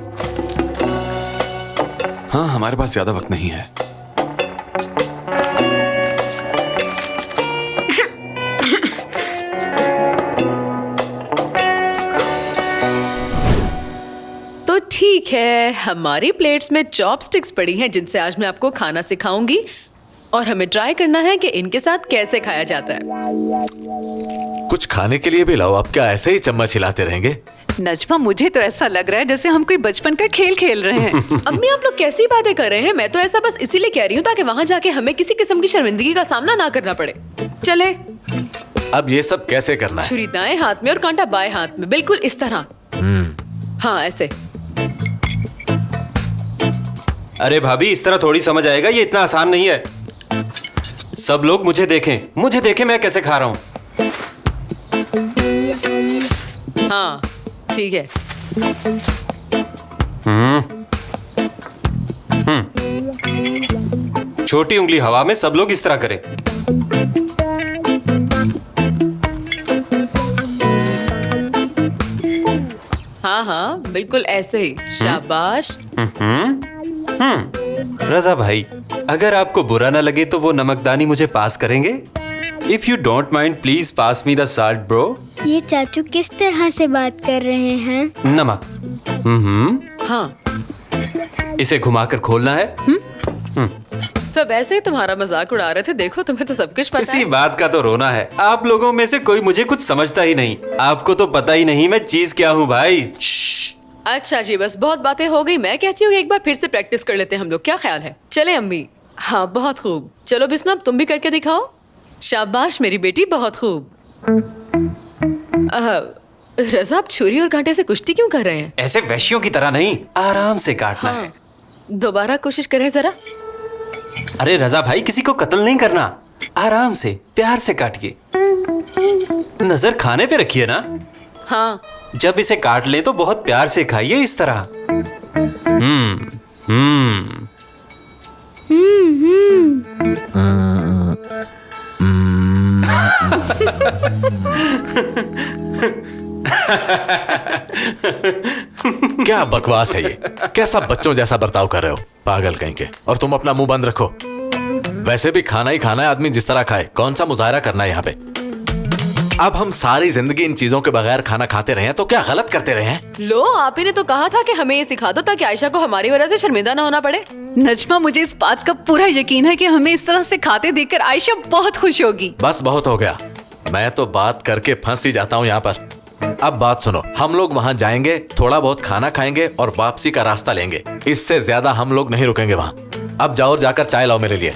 हाँ, हमारे पास ज्यादा वक्त नहीं है। तो ठीक है, हमारी प्लेट्स में चॉपस्टिक्स पड़ी हैं जिनसे आज मैं आपको खाना सिखाऊंगी और हमें ट्राई करना है कि इनके साथ कैसे खाया जाता है। कुछ खाने के लिए भी लाओ। आप क्या ऐसे ही चम्मच हिलाते रहेंगे? नजमा, मुझे तो ऐसा लग रहा है जैसे हम कोई बचपन का खेल खेल रहे हैं। अम्मी, आप लोग कैसी बातें कर रहे हैं? मैं तो ऐसा बस इसीलिए कह रही हूँ ताकि वहाँ जाके हमें किसी किस्म की शर्मिंदगी का सामना ना करना पड़े। चले। अब ये सब कैसे करना है? छुरी दाएं हाथ में और कांटा बाएं हाथ में, बिल्कुल इस तरह। हाँ, ऐसे। अरे भाभी, इस तरह थोड़ी समझ आएगा, ये इतना आसान नहीं है। सब लोग मुझे देखें मैं कैसे खा रहा हूँ। हाँ, ठीक है। छोटी उंगली हवा में, सब लोग इस तरह करें। हाँ हाँ, बिल्कुल ऐसे ही। शाबाश। रजा भाई, अगर आपको बुरा ना लगे तो वो नमकदानी मुझे पास करेंगे? If you don't mind, please pass me the salt bro. ये चाचू किस तरह से बात कर रहे हैं? नमक। हाँ, इसे घुमाकर खोलना है। सब ऐसे ही तुम्हारा मजाक उड़ा रहे थे। देखो, तुम्हें तो सब कुछ पता इसी है। बात का तो रोना है। आप लोगों में से कोई मुझे कुछ समझता ही नहीं। आपको तो पता ही नहीं मैं चीज क्या हूँ भाई। अच्छा जी, बस बहुत बातें हो गई। मैं कहती हूँ कि एक बार फिर से प्रैक्टिस कर लेते हैं हम लोग, क्या ख्याल है? चले अम्मी। हाँ, बहुत खूब। चलो बिस्मा, अब तुम भी करके दिखाओ। शाबाश मेरी बेटी, बहुत खूब। रजा, आप छुरी और कांटे से कुश्ती क्यों कर रहे हैं? ऐसे वैश्यों की तरह नहीं, आराम से काटना है। दोबारा कोशिश करें जरा। अरे रजा भाई, किसी को कत्ल नहीं करना, आराम से प्यार से काटिए। नजर खाने पे रखिए ना। हाँ, जब इसे काट ले तो बहुत प्यार से खाइए, इस तरह। क्या बकवास है ये? कैसा बच्चों जैसा बर्ताव कर रहे हो, पागल कहीं के। और तुम अपना मुंह बंद रखो। वैसे भी खाना ही खाना है, आदमी जिस तरह खाए। कौन सा मुजाहरा करना है यहाँ पे? अब हम सारी जिंदगी इन चीजों के बगैर खाना खाते रहे हैं तो क्या गलत करते रहे हैं? लो, आप ही ने तो कहा था कि हमें ये सिखा दो ताकि आयशा को हमारी वजह से शर्मिंदा ना होना पड़े। नजमा, मुझे इस बात का पूरा यकीन है कि हमें इस तरह से खाते देखकर आयशा बहुत खुश होगी। बस बहुत हो गया, मैं तो बात करके फंस ही जाता हूँ यहाँ पर। अब बात सुनो, हम लोग वहाँ जाएंगे, थोड़ा बहुत खाना खाएंगे और वापसी का रास्ता लेंगे। इससे ज्यादा हम लोग नहीं रुकेंगे वहाँ। अब जाओ और जाकर चाय लाओ मेरे लिए।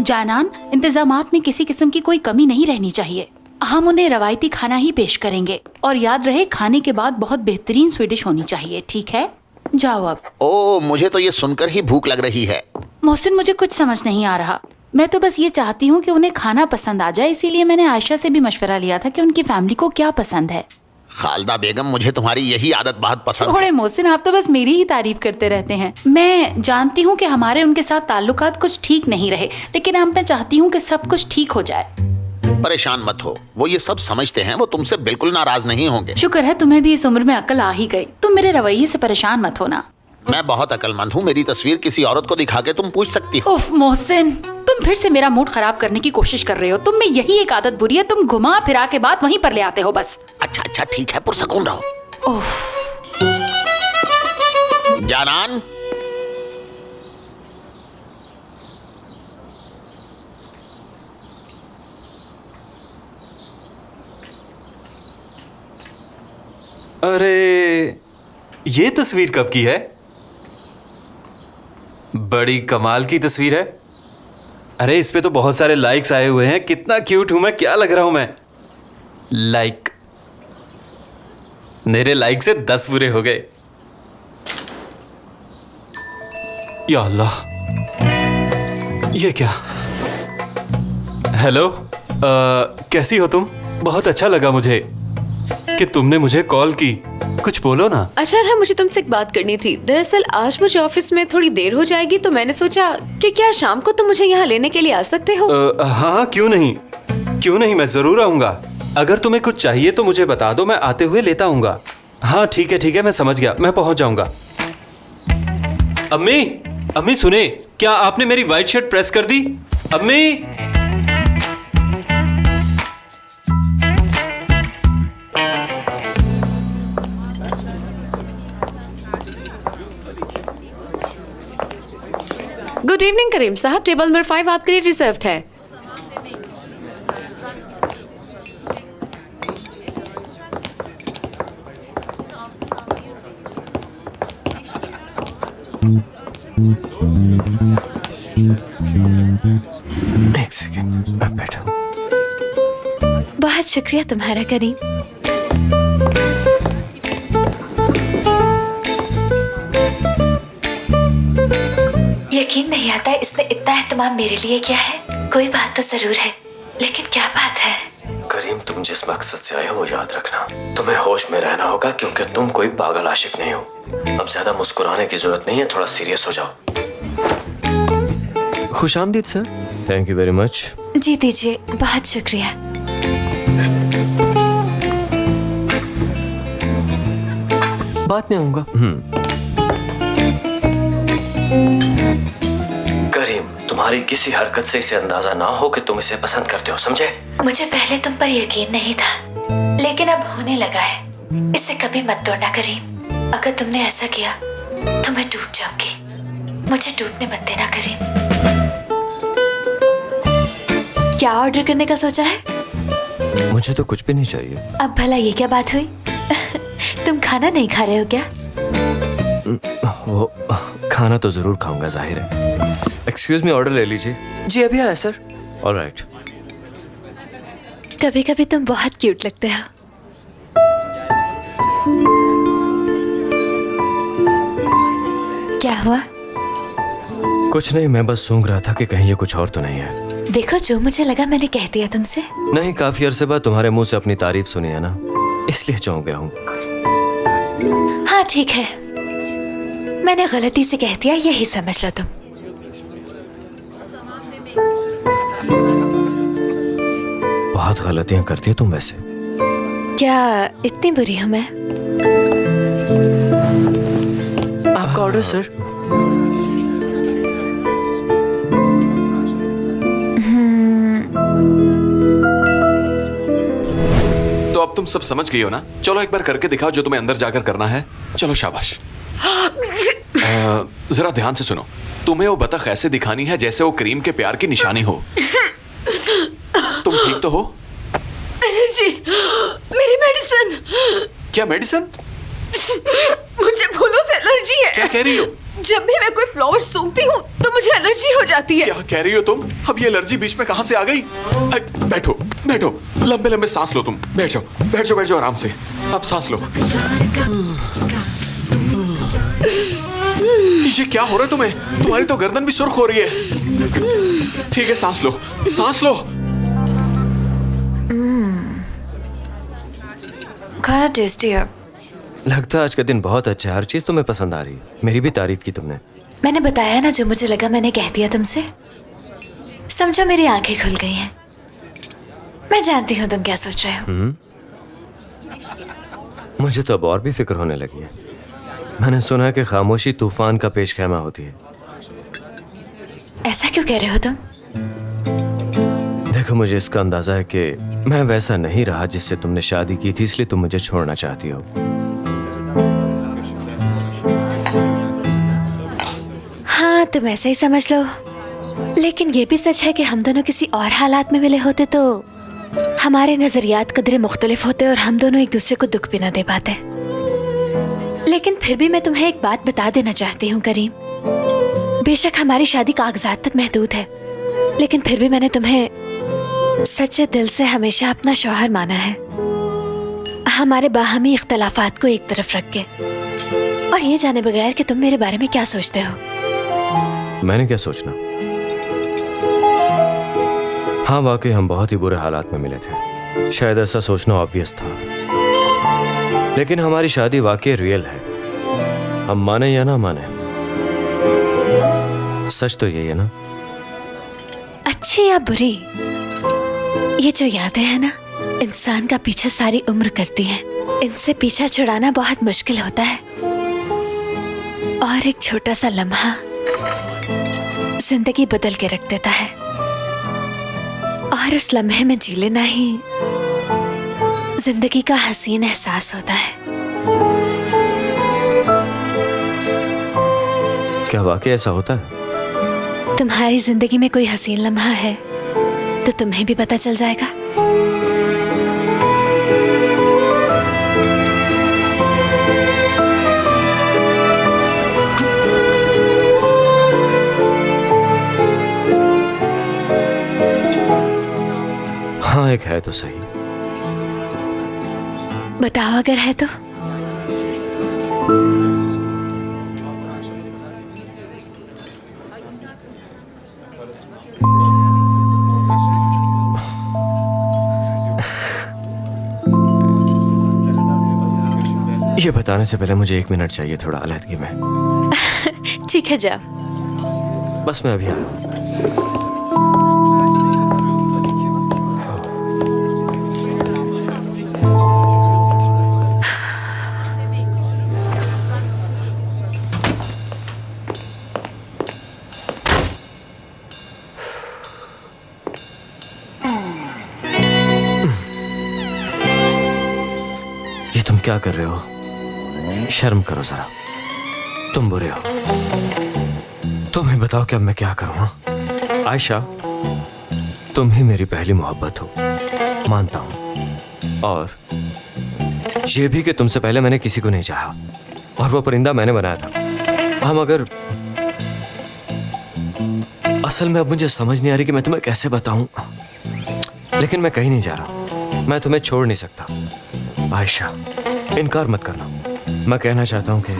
जानान, इंतजामात में किसी किस्म की कोई कमी नहीं रहनी चाहिए। हम उन्हें रवायती खाना ही पेश करेंगे और याद रहे, खाने के बाद बहुत बेहतरीन स्वीडिश होनी चाहिए, ठीक है? जाओ अब। ओ, मुझे तो ये सुनकर ही भूख लग रही है। मोहसिन, मुझे कुछ समझ नहीं आ रहा। मैं तो बस ये चाहती हूँ कि उन्हें खाना पसंद आ जाए, इसीलिए मैंने आयशा से भी मशवरा लिया था कि उनकी फैमिली को क्या पसंद है। खालदा बेगम, मुझे तुम्हारी यही आदत बहुत पसंद है। थोड़े मोहसिन, आप तो बस मेरी ही तारीफ करते रहते हैं। मैं जानती हूँ कि हमारे उनके साथ ताल्लुकात कुछ ठीक नहीं रहे, लेकिन अब मैं चाहती हूँ कि सब कुछ ठीक हो जाए। परेशान मत हो, वो ये सब समझते हैं, वो तुमसे बिल्कुल नाराज नहीं होंगे। शुक्र है तुम्हें भी इस उम्र में अक्ल आ ही गई। तुम मेरे रवैये से परेशान मत होना। मैं बहुत अक्लमंद हूँ। मेरी तस्वीर किसी औरत को दिखा के तुम पूछ सकती हो। उफ मोहसिन, तुम फिर से मेरा मूड खराब करने की कोशिश कर रहे हो। तुम में यही एक आदत बुरी है, तुम घुमा फिरा के बात वहीं पर ले आते हो बस। अच्छा अच्छा, ठीक है, पुरसकून रहो। उफ। जानान, अरे ये तस्वीर कब की है? बड़ी कमाल की तस्वीर है। अरे इस पे तो बहुत सारे लाइक्स आए हुए हैं। कितना क्यूट हूं मैं, क्या लग रहा हूं मैं। लाइक, मेरे लाइक से 10 पूरे हो गए। या अल्लाह, ये क्या? हेलो, कैसी हो तुम? बहुत अच्छा लगा मुझे। कि तुमने मुझे कॉल की। कुछ बोलो ना। अशर, हाँ, मुझे तुमसे एक बात करनी थी। दरअसल आज मुझे ऑफिस में थोड़ी देर हो जाएगी, तो मैंने सोचा कि क्या शाम को तुम मुझे यहाँ लेने के लिए आ सकते हो? हाँ, क्यों नहीं, मैं जरूर आऊंगा। अगर तुम्हें कुछ चाहिए तो मुझे बता दो, मैं आते हुए लेता आऊंगा। हाँ ठीक है, मैं समझ गया, मैं पहुंच जाऊंगा। अम्मी सुने, क्या आपने मेरी व्हाइट शर्ट प्रेस कर दी? अम्मी। गुड इवनिंग करीम साहब, टेबल नंबर 5 आपके लिए रिजर्व्ड है। एक सेकेंड, मैं बैठा हूँ। बहुत शुक्रिया तुम्हारा करीम। यकीन नहीं आता इसने इतना एहतमाम मेरे लिए किया है। कोई बात तो जरूर है, लेकिन क्या बात है? करीम, तुम जिस मकसद से आए हो वो याद रखना। तुम्हें होश में रहना होगा, क्योंकि तुम कोई पागल आशिक नहीं हो। अब ज्यादा मुस्कुराने की जरूरत नहीं है, थोड़ा सीरियस हो जाओ। खुशामदीद sir. Thank you very much. जी दीजिए, बहुत शुक्रिया। बाद में आऊंगा। करीम, तुम्हारी किसी हरकत से इसे अंदाजा ना हो कि तुम इसे पसंद करते हो, समझे? मुझे पहले तुम पर यकीन नहीं था, लेकिन अब होने लगा है। इसे कभी मत तोड़ना करीम। अगर तुमने ऐसा किया तो मैं टूट जाऊंगी। मुझे टूटने मत देना करीम। क्या ऑर्डर करने का सोचा है? मुझे तो कुछ भी नहीं चाहिए। अब भला ये क्या बात हुई? तुम खाना नहीं खा रहे हो क्या? वो खाना तो जरूर खाऊंगा, जाहिर है। एक्सक्यूज मी, ऑर्डर ले लीजिए। जी अभी आया सर। ऑलराइट। कभी कभी तुम बहुत क्यूट लगते हो। क्या हुआ? कुछ नहीं, मैं बस सूंघ रहा था कि कहीं ये कुछ और तो नहीं है। देखो, जो मुझे लगा मैंने कह दिया तुमसे। नहीं, काफी अरसे बाद तुम्हारे मुंह से अपनी तारीफ सुनी है ना, इसलिए चौंक गया हूँ। हाँ ठीक है, मैंने गलती से कह दिया, यही समझ लो तुम। बहुत गलतियां करती हो तुम वैसे। क्या इतनी बुरी हूँ मैं? आपका ऑर्डर सर। तो अब तुम सब समझ गई हो ना? चलो एक बार करके दिखाओ जो तुम्हें अंदर जाकर करना है। चलो शाबाश। जरा ध्यान से सुनो। तुम्हें वो बतख ऐसे दिखानी है जैसे वो करीम के प्यार की निशानी हो। तुम ठीक तो हो? एलर्जी, मेरी मेडिसिन। क्या मेडिसिन? मुझे फूलों से एलर्जी है। क्या कह रही हो? जब भी मैं कोई फ्लावर सूंघती हूँ तो मुझे एलर्जी हो जाती है। क्या कह रही हो तुम? अब ये एलर्जी बीच में कहाँ से आ गई? बैठो बैठो, लंबे लंबे सांस लो। तुम बैठ जाओ आराम से। अब सांस लो। ये क्या हो रहा है तुम्हें? तुम्हारी तो गर्दन भी सुर्ख हो रही है। ठीक है, सांस लो, सांस लो। खाना टेस्टी है। लगता है आज का दिन बहुत अच्छा है, हर चीज तुम्हें पसंद आ रही है। मेरी भी तारीफ की तुमने। मैंने बताया ना, जो मुझे लगा मैंने कह दिया तुमसे। समझो मेरी आंखें खुल गई हैं। मैं जानती हूँ तुम क्या सोच रहे हो। मुझे तो अब और भी फिक्र होने लगी है। मैंने सुना है कि खामोशी तूफान का पेश खैमा होती है। ऐसा क्यों कह रहे हो तुम? देखो, मुझे इसका अंदाजा है कि मैं वैसा नहीं रहा जिससे तुमने शादी की थी, इसलिए तुम मुझे छोड़ना चाहती हो। हाँ, तुम ऐसा ही समझ लो। लेकिन ये भी सच है कि हम दोनों किसी और हालात में मिले होते तो हमारे नजरियात कदरे मुख्तलिफ होते और हम दोनों एक दूसरे को दुख भी ना दे पाते। लेकिन फिर भी मैं तुम्हें एक बात बता देना चाहती हूँ करीम। बेशक हमारी शादी कागजात तक महदूद है, लेकिन फिर भी मैंने तुम्हें सच्चे दिल से हमेशा अपना शौहर माना है। हमारे बाहमी इख्तलाफात को एक तरफ रख के, और ये जाने बगैर कि तुम मेरे बारे में क्या सोचते हो। मैंने क्या सोचना? हाँ, वाकई हम बहुत ही बुरे हालात में मिले थे। शायद ऐसा सोचना ऑब्वियस था। लेकिन हमारी शादी वाकई रियल है, हम माने या ना माने, सच तो यही है ना? अच्छी या बुरी, ये जो यादें हैं ना, इंसान का पीछा सारी उम्र करती हैं। इनसे पीछा छुड़ाना बहुत मुश्किल होता है, और एक छोटा सा लम्हा जिंदगी बदल के रख देता है। और उस लम्हे में जी लेना ही जिंदगी का हसीन एहसास होता है। क्या वाकई ऐसा होता है? तुम्हारी जिंदगी में कोई हसीन लम्हा है तो तुम्हें भी पता चल जाएगा। हाँ, एक है तो सही। बताओ अगर है तो। ये बताने से पहले मुझे 1 मिनट चाहिए, थोड़ा अलहदगी में। ठीक है, जाओ। बस मैं अभी आ रहा हूँ। ये तुम क्या कर रहे हो? शर्म करो जरा, तुम बुरे हो। तुम ही बताओ कि अब मैं क्या करूं? हाँ? आयशा, तुम ही मेरी पहली मोहब्बत हो, मानता हूं, और ये भी कि तुमसे पहले मैंने किसी को नहीं चाहा, और वो परिंदा मैंने बनाया था। हम अगर असल में अब मुझे समझ नहीं आ रही कि मैं तुम्हें कैसे बताऊं, लेकिन मैं कहीं नहीं जा रहा, मैं तुम्हें छोड़ नहीं सकता। आयशा, इनकार मत करना, मैं कहना चाहता हूं कि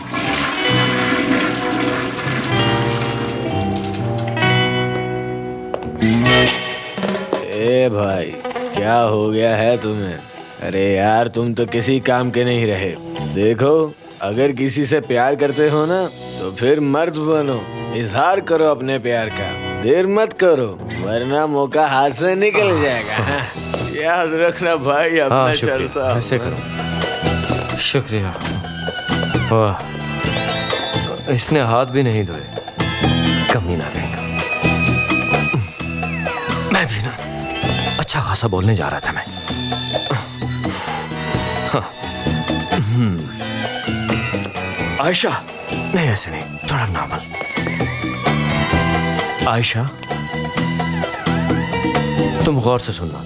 ए भाई, क्या हो गया है तुम्हें? अरे यार, तुम तो किसी काम के नहीं रहे। देखो, अगर किसी से प्यार करते हो ना तो फिर मर्द बनो, इजहार करो अपने प्यार का, देर मत करो वरना मौका हाथ से निकल जाएगा। याद रखना भाई, अपना चलता। ऐसे करो। शुक्रिया। वाह, इसने हाथ भी नहीं धोए, कमीना कहेगा। मैं भी ना अच्छा खासा बोलने जा रहा था मैं। हाँ। आयशा, नहीं ऐसे नहीं, थोड़ा नॉर्मल। आयशा, तुम गौर से सुनना,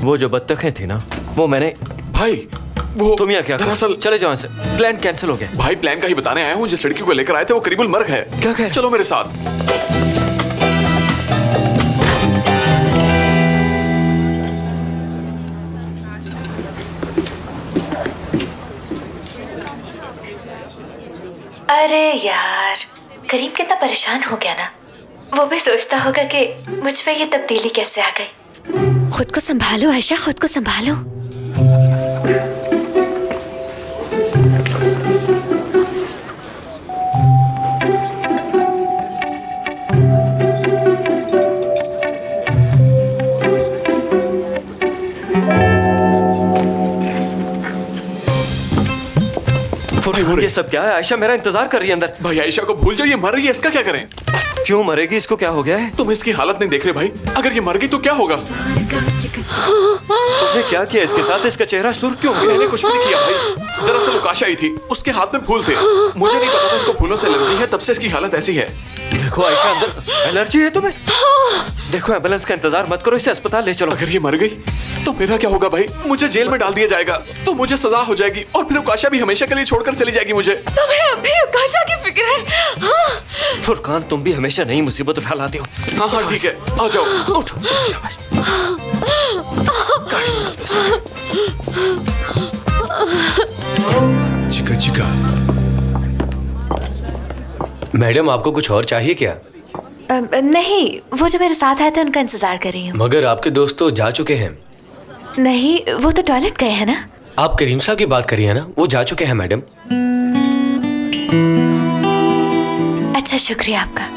वो जो बत्तखें थी ना, वो मैंने। भाई, वो तुम यहाँ क्या दरअसल चले जाओ से, प्लान कैंसिल हो गया। भाई, प्लान का ही बताने आया हूँ। जिस लड़की को लेकर आए थे वो करीबुल मर्ग है। क्या कह रहे? चलो मेरे साथ। अरे यार, करीम कितना परेशान हो गया ना। वो भी सोचता होगा कि मुझ में ये तब्दीली कैसे आ गई। खुद को संभालो आयशा, खुद को संभालो। ये सब क्या है? आयशा मेरा इंतजार कर रही है अंदर। भाई, आयशा को भूल जाओ, ये मर रही है, इसका क्या करें? क्यों मरेगी? इसको क्या हो गया है? तुम इसकी हालत नहीं देख रहे भाई? अगर ये मर गई तो क्या होगा? तुमने क्या किया इसके साथ? इसका चेहरा सुर्ख क्यों हो गया? मैंने कुछ भी नहीं किया भाई। दरअसल उकाशा आई थी, उसके हाथ में फूल थे। मुझे नहीं पता था उसको फूलों से एलर्जी है, तब से इसकी हालत ऐसी है। देखो आयशा, अंदर एलर्जी है तुम्हें? देखो, एम्बुलेंस का इंतजार मत करो, इसे अस्पताल ले चलो। अगर ये मर गई तो मेरा क्या होगा भाई? मुझे जेल में डाल दिया जाएगा, तो मुझे सजा हो जाएगी, और फिर उकाशा भी हमेशा के लिए छोड़कर चली जाएगी मुझे। तुम्हें अभी उकाशा की फिक्र है? हाँ। फुरकान, तुम भी हमेशा नई मुसीबत उठा लाते हो। हाँ हाँ ठीक है, आ जाओ। उठो, शाबाश। चिका चिका। मैडम, आपको कुछ और चाहिए क्या? नहीं, वो जो मेरे साथ आए थे उनका इंतजार कर रही हूँ। मगर आपके दोस्त तो जा चुके हैं। नहीं, वो तो टॉयलेट गए हैं ना। आप करीम साहब की बात करिए ना, वो जा चुके हैं मैडम। अच्छा, शुक्रिया आपका।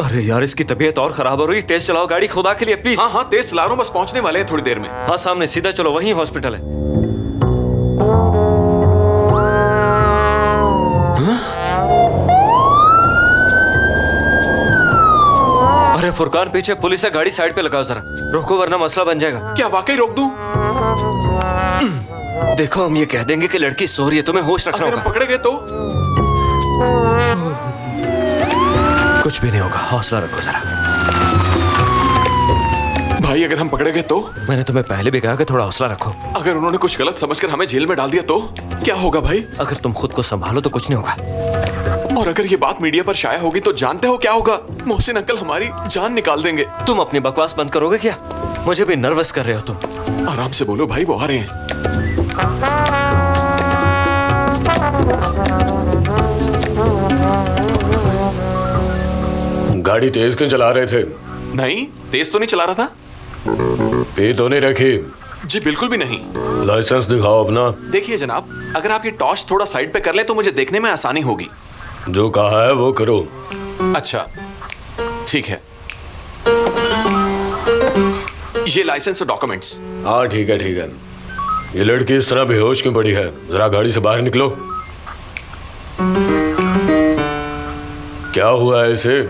अरे यार, इसकी तबीयत और खराब हो रही है। तेज चलाओ गाड़ी, खुदा के लिए प्लीज। हाँ हाँ तेज चला रहा हूँ, बस पहुंचने वाले हैं थोड़ी देर में। हाँ सामने सीधा चलो, वहीं हॉस्पिटल है। अरे फुरकान, पीछे पुलिस है, गाड़ी साइड पे लगाओ जरा। रोको वरना मसला बन जाएगा। क्या वाकई रोक दूं? देखो, हम ये कह देंगे कि लड़की सो रही है, तुम्हें होश रखना अगर होगा। हम पकड़े गए तो? कुछ भी नहीं होगा, हौसला रखो जरा। भाई अगर हम पकड़े गए तो? मैंने तुम्हें पहले भी कहा कि थोड़ा हौसला रखो। अगर उन्होंने कुछ गलत समझकर हमें जेल में डाल दिया तो क्या होगा भाई? अगर तुम खुद को संभालो तो कुछ नहीं होगा। और अगर ये बात मीडिया पर शाया होगी तो जानते हो क्या होगा? मोहसिन अंकल हमारी जान निकाल देंगे। तुम अपनी बकवास बंद करोगे क्या? मुझे भी नर्वस कर रहे हो तुम। आराम से बोलो भाई, वो आ रहे हैं। गाड़ी तेज क्यों चला रहे थे? नहीं, तेज तो नहीं चला रहा था। पी तो नहीं रखी? जी बिल्कुल भी नहीं। लाइसेंस दिखाओ अपना। देखिए जनाब, अगर आप ये टॉर्च थोड़ा साइड पे कर लें तो मुझे देखने में आसानी होगी। जो कहा है वो करो। अच्छा ठीक है, ये लाइसेंस और डॉक्यूमेंट्स। हाँ ठीक है ठीक है। ये लड़की इस तरह बेहोश क्यों पड़ी है? जरा गाड़ी से बाहर निकलो। क्या हुआ है इसे?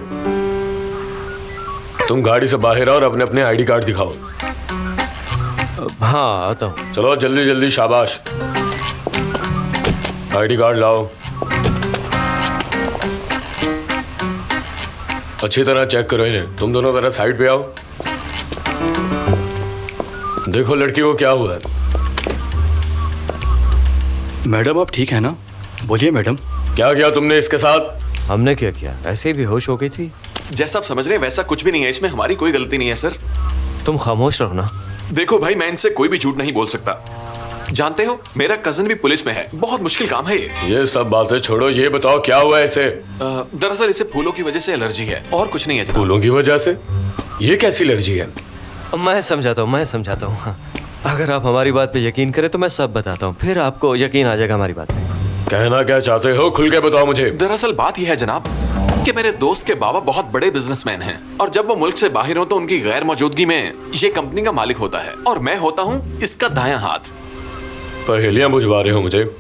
तुम गाड़ी से बाहर आओ और अपने अपने आईडी कार्ड दिखाओ। हाँ आता हूँ। चलो जल्दी जल्दी, शाबाश। आईडी कार्ड लाओ। अच्छी तरह चेक करो इन्हें। तुम दोनों जरा साइड पे आओ। देखो लड़की को क्या हुआ है। मैडम आप ठीक है ना? बोलिए मैडम। क्या किया तुमने इसके साथ? हमने क्या किया? ऐसे ही बेहोश हो गई थी। जैसा आप समझ रहे हैं वैसा कुछ भी नहीं है, इसमें हमारी कोई गलती नहीं है सर। तुम खामोश रहो ना। देखो भाई, मैं इनसे कोई भी झूठ नहीं बोल सकता। जानते हो, मेरा कजन भी पुलिस में है। बहुत मुश्किल काम है ये सब बातें छोड़ो, ये बताओ क्या हुआ है इसे? दरअसल इसे फूलों की वजह से एलर्जी है और कुछ नहीं है जनाब। फूलों की वजह से? ये कैसी एलर्जी है? मैं समझाता हूँ। हाँ। अगर आप हमारी बात पे यकीन करें तो मैं सब बताता हूँ, फिर आपको यकीन आ जाएगा हमारी बात पे। कहना क्या चाहते हो? खुल के बताओ मुझे। दरअसल बात यह है जनाब कि मेरे दोस्त के बाबा बहुत बड़े बिजनेसमैन हैं और जब वो मुल्क से बाहर हो तो उनकी गैर मौजूदगी में ये कंपनी का मालिक होता है और मैं होता हूँ इसका दायां हाथ। पहेलियां बुझवा रहे हो मुझे।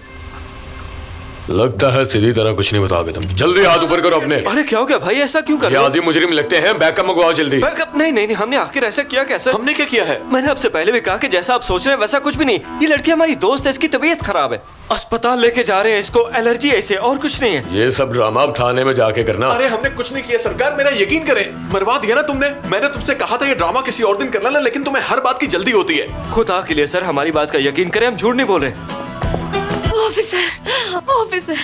लगता है सीधी तरह कुछ नहीं बताओगे तुम। जल्दी हाथ ऊपर करो अपने। अरे क्या हो गया भाई, ऐसा क्यों कर रहे हो? आदि मुजरिम लगते हैं। बैकअप मंगवाओ जल्दी। बैकअप? नहीं, हमने आखिर ऐसा किया कैसे? हमने क्या किया है? मैंने आपसे पहले भी कहा कि जैसा आप सोच रहे हैं वैसा कुछ भी नहीं। ये लड़की हमारी दोस्त है, इसकी तबीयत खराब है, अस्पताल लेके जा रहे हैं इसको, एलर्जी ऐसे और कुछ नहीं है। ये सब ड्रामा अब थाने में जाके करना। अरे हमने कुछ नहीं किया सरकार, मेरा यकीन करें। मरवा दिया ना तुमने। मैंने तुमसे कहा था ये ड्रामा किसी और दिन कर लेना, लेकिन तुम्हें हर बात की जल्दी होती है। खुदा के लिए सर, हमारी बात का यकीन करें, हम झूठ नहीं बोल रहे। ऑफिसर,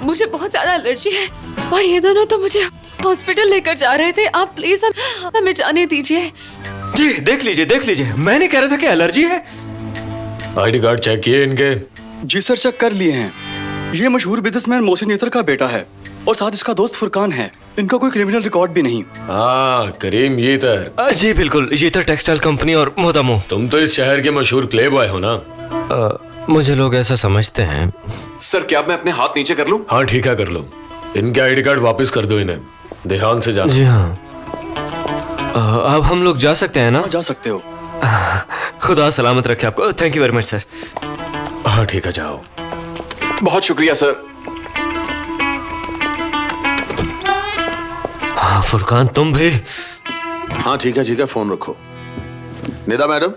मुझे बहुत ज्यादा एलर्जी है और ये दोनों तो मुझे हॉस्पिटल लेकर जा रहे थे। आप प्लीज हमें जाने दीजिए। जी देख लीजिए, मैंने कह रहा था कि एलर्जी है। आईडी कार्ड चेक किए इनके? जी सर, चेक कर लिए हैं। ये मशहूर बिजनेसमैन मोहसिन येतर का बेटा है और साथ इसका दोस्त फुरकान है। इनका कोई क्रिमिनल रिकॉर्ड भी नहीं। हाँ, करीम येतर। जी बिल्कुल, येतर टेक्सटाइल कंपनी और मोदामो। तुम तो इस शहर के मशहूर प्ले बॉय हो ना? मुझे लोग ऐसा समझते हैं। सर क्या मैं अपने हाथ नीचे कर लूं? हाँ ठीक है, कर लो। इनके आईडी कार्ड वापस कर दो इन्हें। ध्यान से जाना। जी हाँ। अब हम लोग जा सकते हैं ना? जा सकते हो। खुदा सलामत रखे आपको। Thank you very much sir. हाँ ठीक है, जाओ। बहुत शुक्रिया सर। हाँ फुरकान, तुम भी? हाँ ठीक है, फोन रखो। निदा मैडम,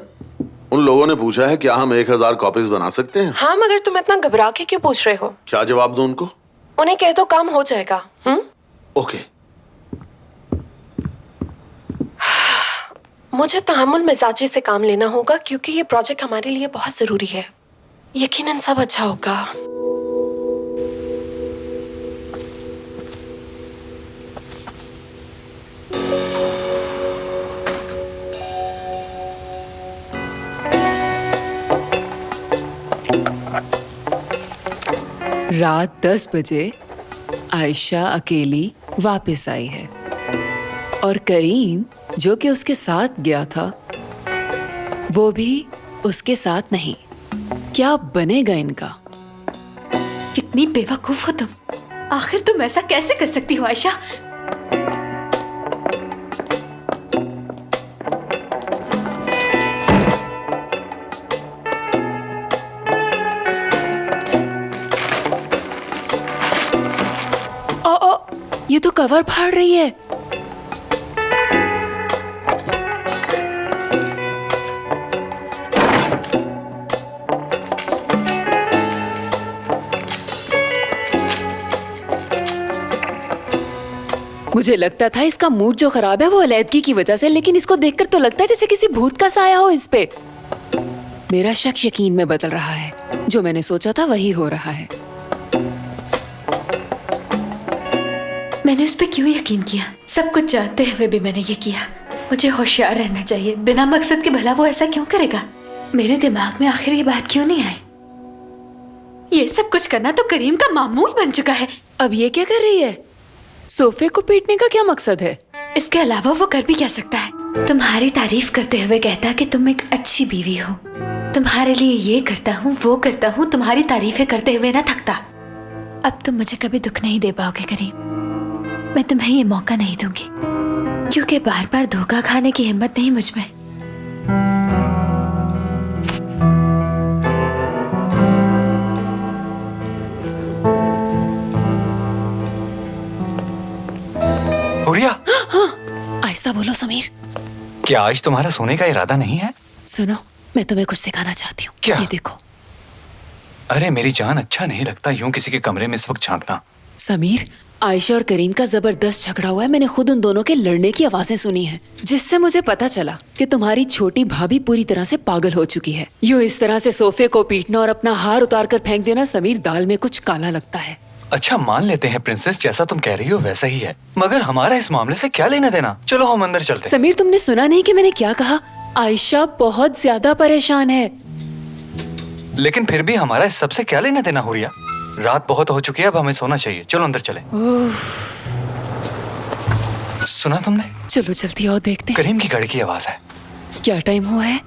उन लोगों ने पूछा है क्या हम 1000 कॉपीज बना सकते हैं? हाँ, मगर तुम इतना घबरा के क्यों पूछ रहे हो? क्या जवाब दूं उनको? उन्हें कह दो काम हो जाएगा। ओके। मुझे तहम्मुल मिजाजी से काम लेना होगा क्योंकि ये प्रोजेक्ट हमारे लिए बहुत जरूरी है। यकीनन सब अच्छा होगा। रात 10 बजे आयशा अकेली वापस आई है और करीम जो कि उसके साथ गया था वो भी उसके साथ नहीं। क्या बनेगा इनका? कितनी बेवकूफ हो तुम। आखिर तुम ऐसा कैसे कर सकती हो आयशा? ये तो कवर फाड़ रही है। मुझे लगता था इसका मूड जो खराब है वो अलैदगी की वजह से, लेकिन इसको देखकर तो लगता है जैसे किसी भूत का साया हो इस पे। मेरा शक यकीन में बदल रहा है। जो मैंने सोचा था वही हो रहा है। मैंने उस पर क्यों यकीन किया? सब कुछ जानते हुए भी मैंने ये किया। मुझे होशियार रहना चाहिए। बिना मकसद के भला वो ऐसा क्यों करेगा? मेरे दिमाग में आखिर ये बात क्यों नहीं आई? ये सब कुछ करना तो करीम का मामूल बन चुका है। अब ये क्या कर रही है? सोफे को पीटने का क्या मकसद है? इसके अलावा वो कर भी क्या सकता है? तुम्हारी तारीफ करते हुए कहता कि तुम एक अच्छी बीवी हो। तुम्हारे लिए ये करता हूँ वो करता हूँ, तुम्हारी तारीफें करते हुए ना थकता। अब तुम मुझे कभी दुख नहीं दे पाओगे करीम। मैं तुम्हें ये मौका नहीं दूंगी क्योंकि बार बार धोखा खाने की हिम्मत नहीं मुझ में। हुरिया, हाँ, आहिस्ता बोलो समीर। क्या आज तुम्हारा सोने का इरादा नहीं है? सुनो, मैं तुम्हें कुछ दिखाना चाहती हूँ। क्या? ये देखो। अरे मेरी जान, अच्छा नहीं लगता यूं किसी के कमरे में इस वक्त झांकना। समीर, आयशा और करीम का जबरदस्त झगड़ा हुआ है। मैंने खुद उन दोनों के लड़ने की आवाजें सुनी हैं, जिससे मुझे पता चला कि तुम्हारी छोटी भाभी पूरी तरह से पागल हो चुकी है। यूं इस तरह से सोफे को पीटना और अपना हार उतार कर फेंक देना, समीर, दाल में कुछ काला लगता है। अच्छा मान लेते हैं प्रिंसेस, जैसा तुम कह रही हो वैसा ही है, मगर हमारा इस मामले से क्या लेना देना? चलो हम अंदर चलते हैं। समीर, तुमने सुना नहीं कि मैंने क्या कहा? आयशा बहुत ज्यादा परेशान है। लेकिन फिर भी हमारा इस सबसे क्या लेना देना हो रिया? रात बहुत हो चुकी है, अब हमें सोना चाहिए। चलो अंदर चले। सुना तुमने? चलो जल्दी आओ, देखते हैं। करीम की गाड़ी की आवाज है। क्या टाइम हुआ है?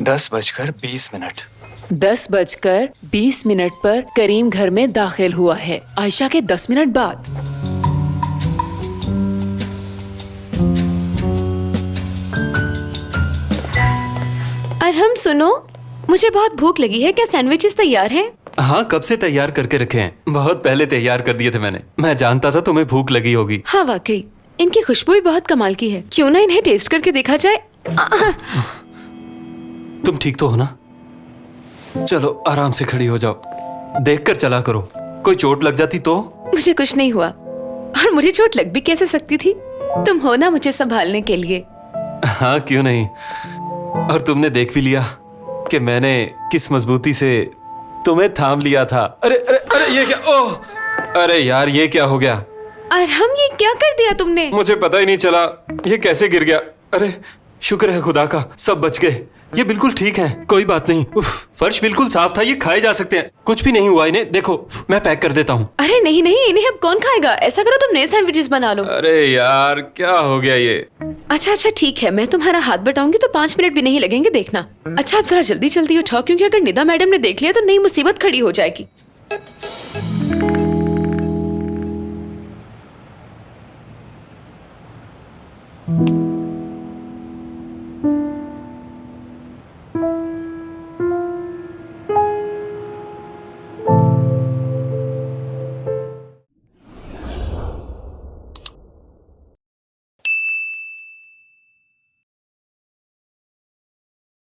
10:20। 10:20 पर करीम घर में दाखिल हुआ है, आयशा के 10 मिनट बाद। अरहम सुनो, मुझे बहुत भूख लगी है। क्या सैंडविचेस तैयार हैं? हाँ, कब से तैयार करके रखे हैं। बहुत पहले तैयार कर दिए थे मैंने। मैं जानता था तुम्हें भूख लगी होगी। हाँ वाकई, इनकी खुशबू भी बहुत कमाल की है। क्यों ना इन्हें टेस्ट करके देखा जाए। तुम ठीक तो हो ना? चलो आराम से खड़ी हो जाओ, देखकर चला करो। कोई चोट लग जाती तो? मुझे कुछ नहीं हुआ, और मुझे चोट लग भी कैसे सकती थी? तुम हो ना मुझे संभालने के लिए। हाँ क्यों नहीं। और तुमने देख भी लिया कि मैंने किस मजबूती से तुम्हें थाम लिया था। अरे अरे अरे ये क्या? ओह, अरे यार ये क्या हो गया? अरहम, ये क्या कर दिया तुमने? मुझे पता ही नहीं चला ये कैसे गिर गया। अरे शुक्र है खुदा का, सब बच गए। ये बिल्कुल ठीक है, कोई बात नहीं। उफ, फर्श बिल्कुल साफ था, ये खाए जा सकते हैं। कुछ भी नहीं हुआ इन्हें। देखो मैं पैक कर देता हूँ। अरे नहीं नहीं, इन्हें अब कौन खाएगा? ऐसा करो तुम नए सैंडविचेस बना लो। अरे यार क्या हो गया ये? अच्छा अच्छा ठीक है, मैं तुम्हारा हाथ बटाऊंगी तो 5 मिनट भी नहीं लगेंगे, देखना। अच्छा आप जरा जल्दी जल्दी उठाओ, क्योंकि अगर निदा मैडम ने देख लिया तो नई मुसीबत खड़ी हो जाएगी।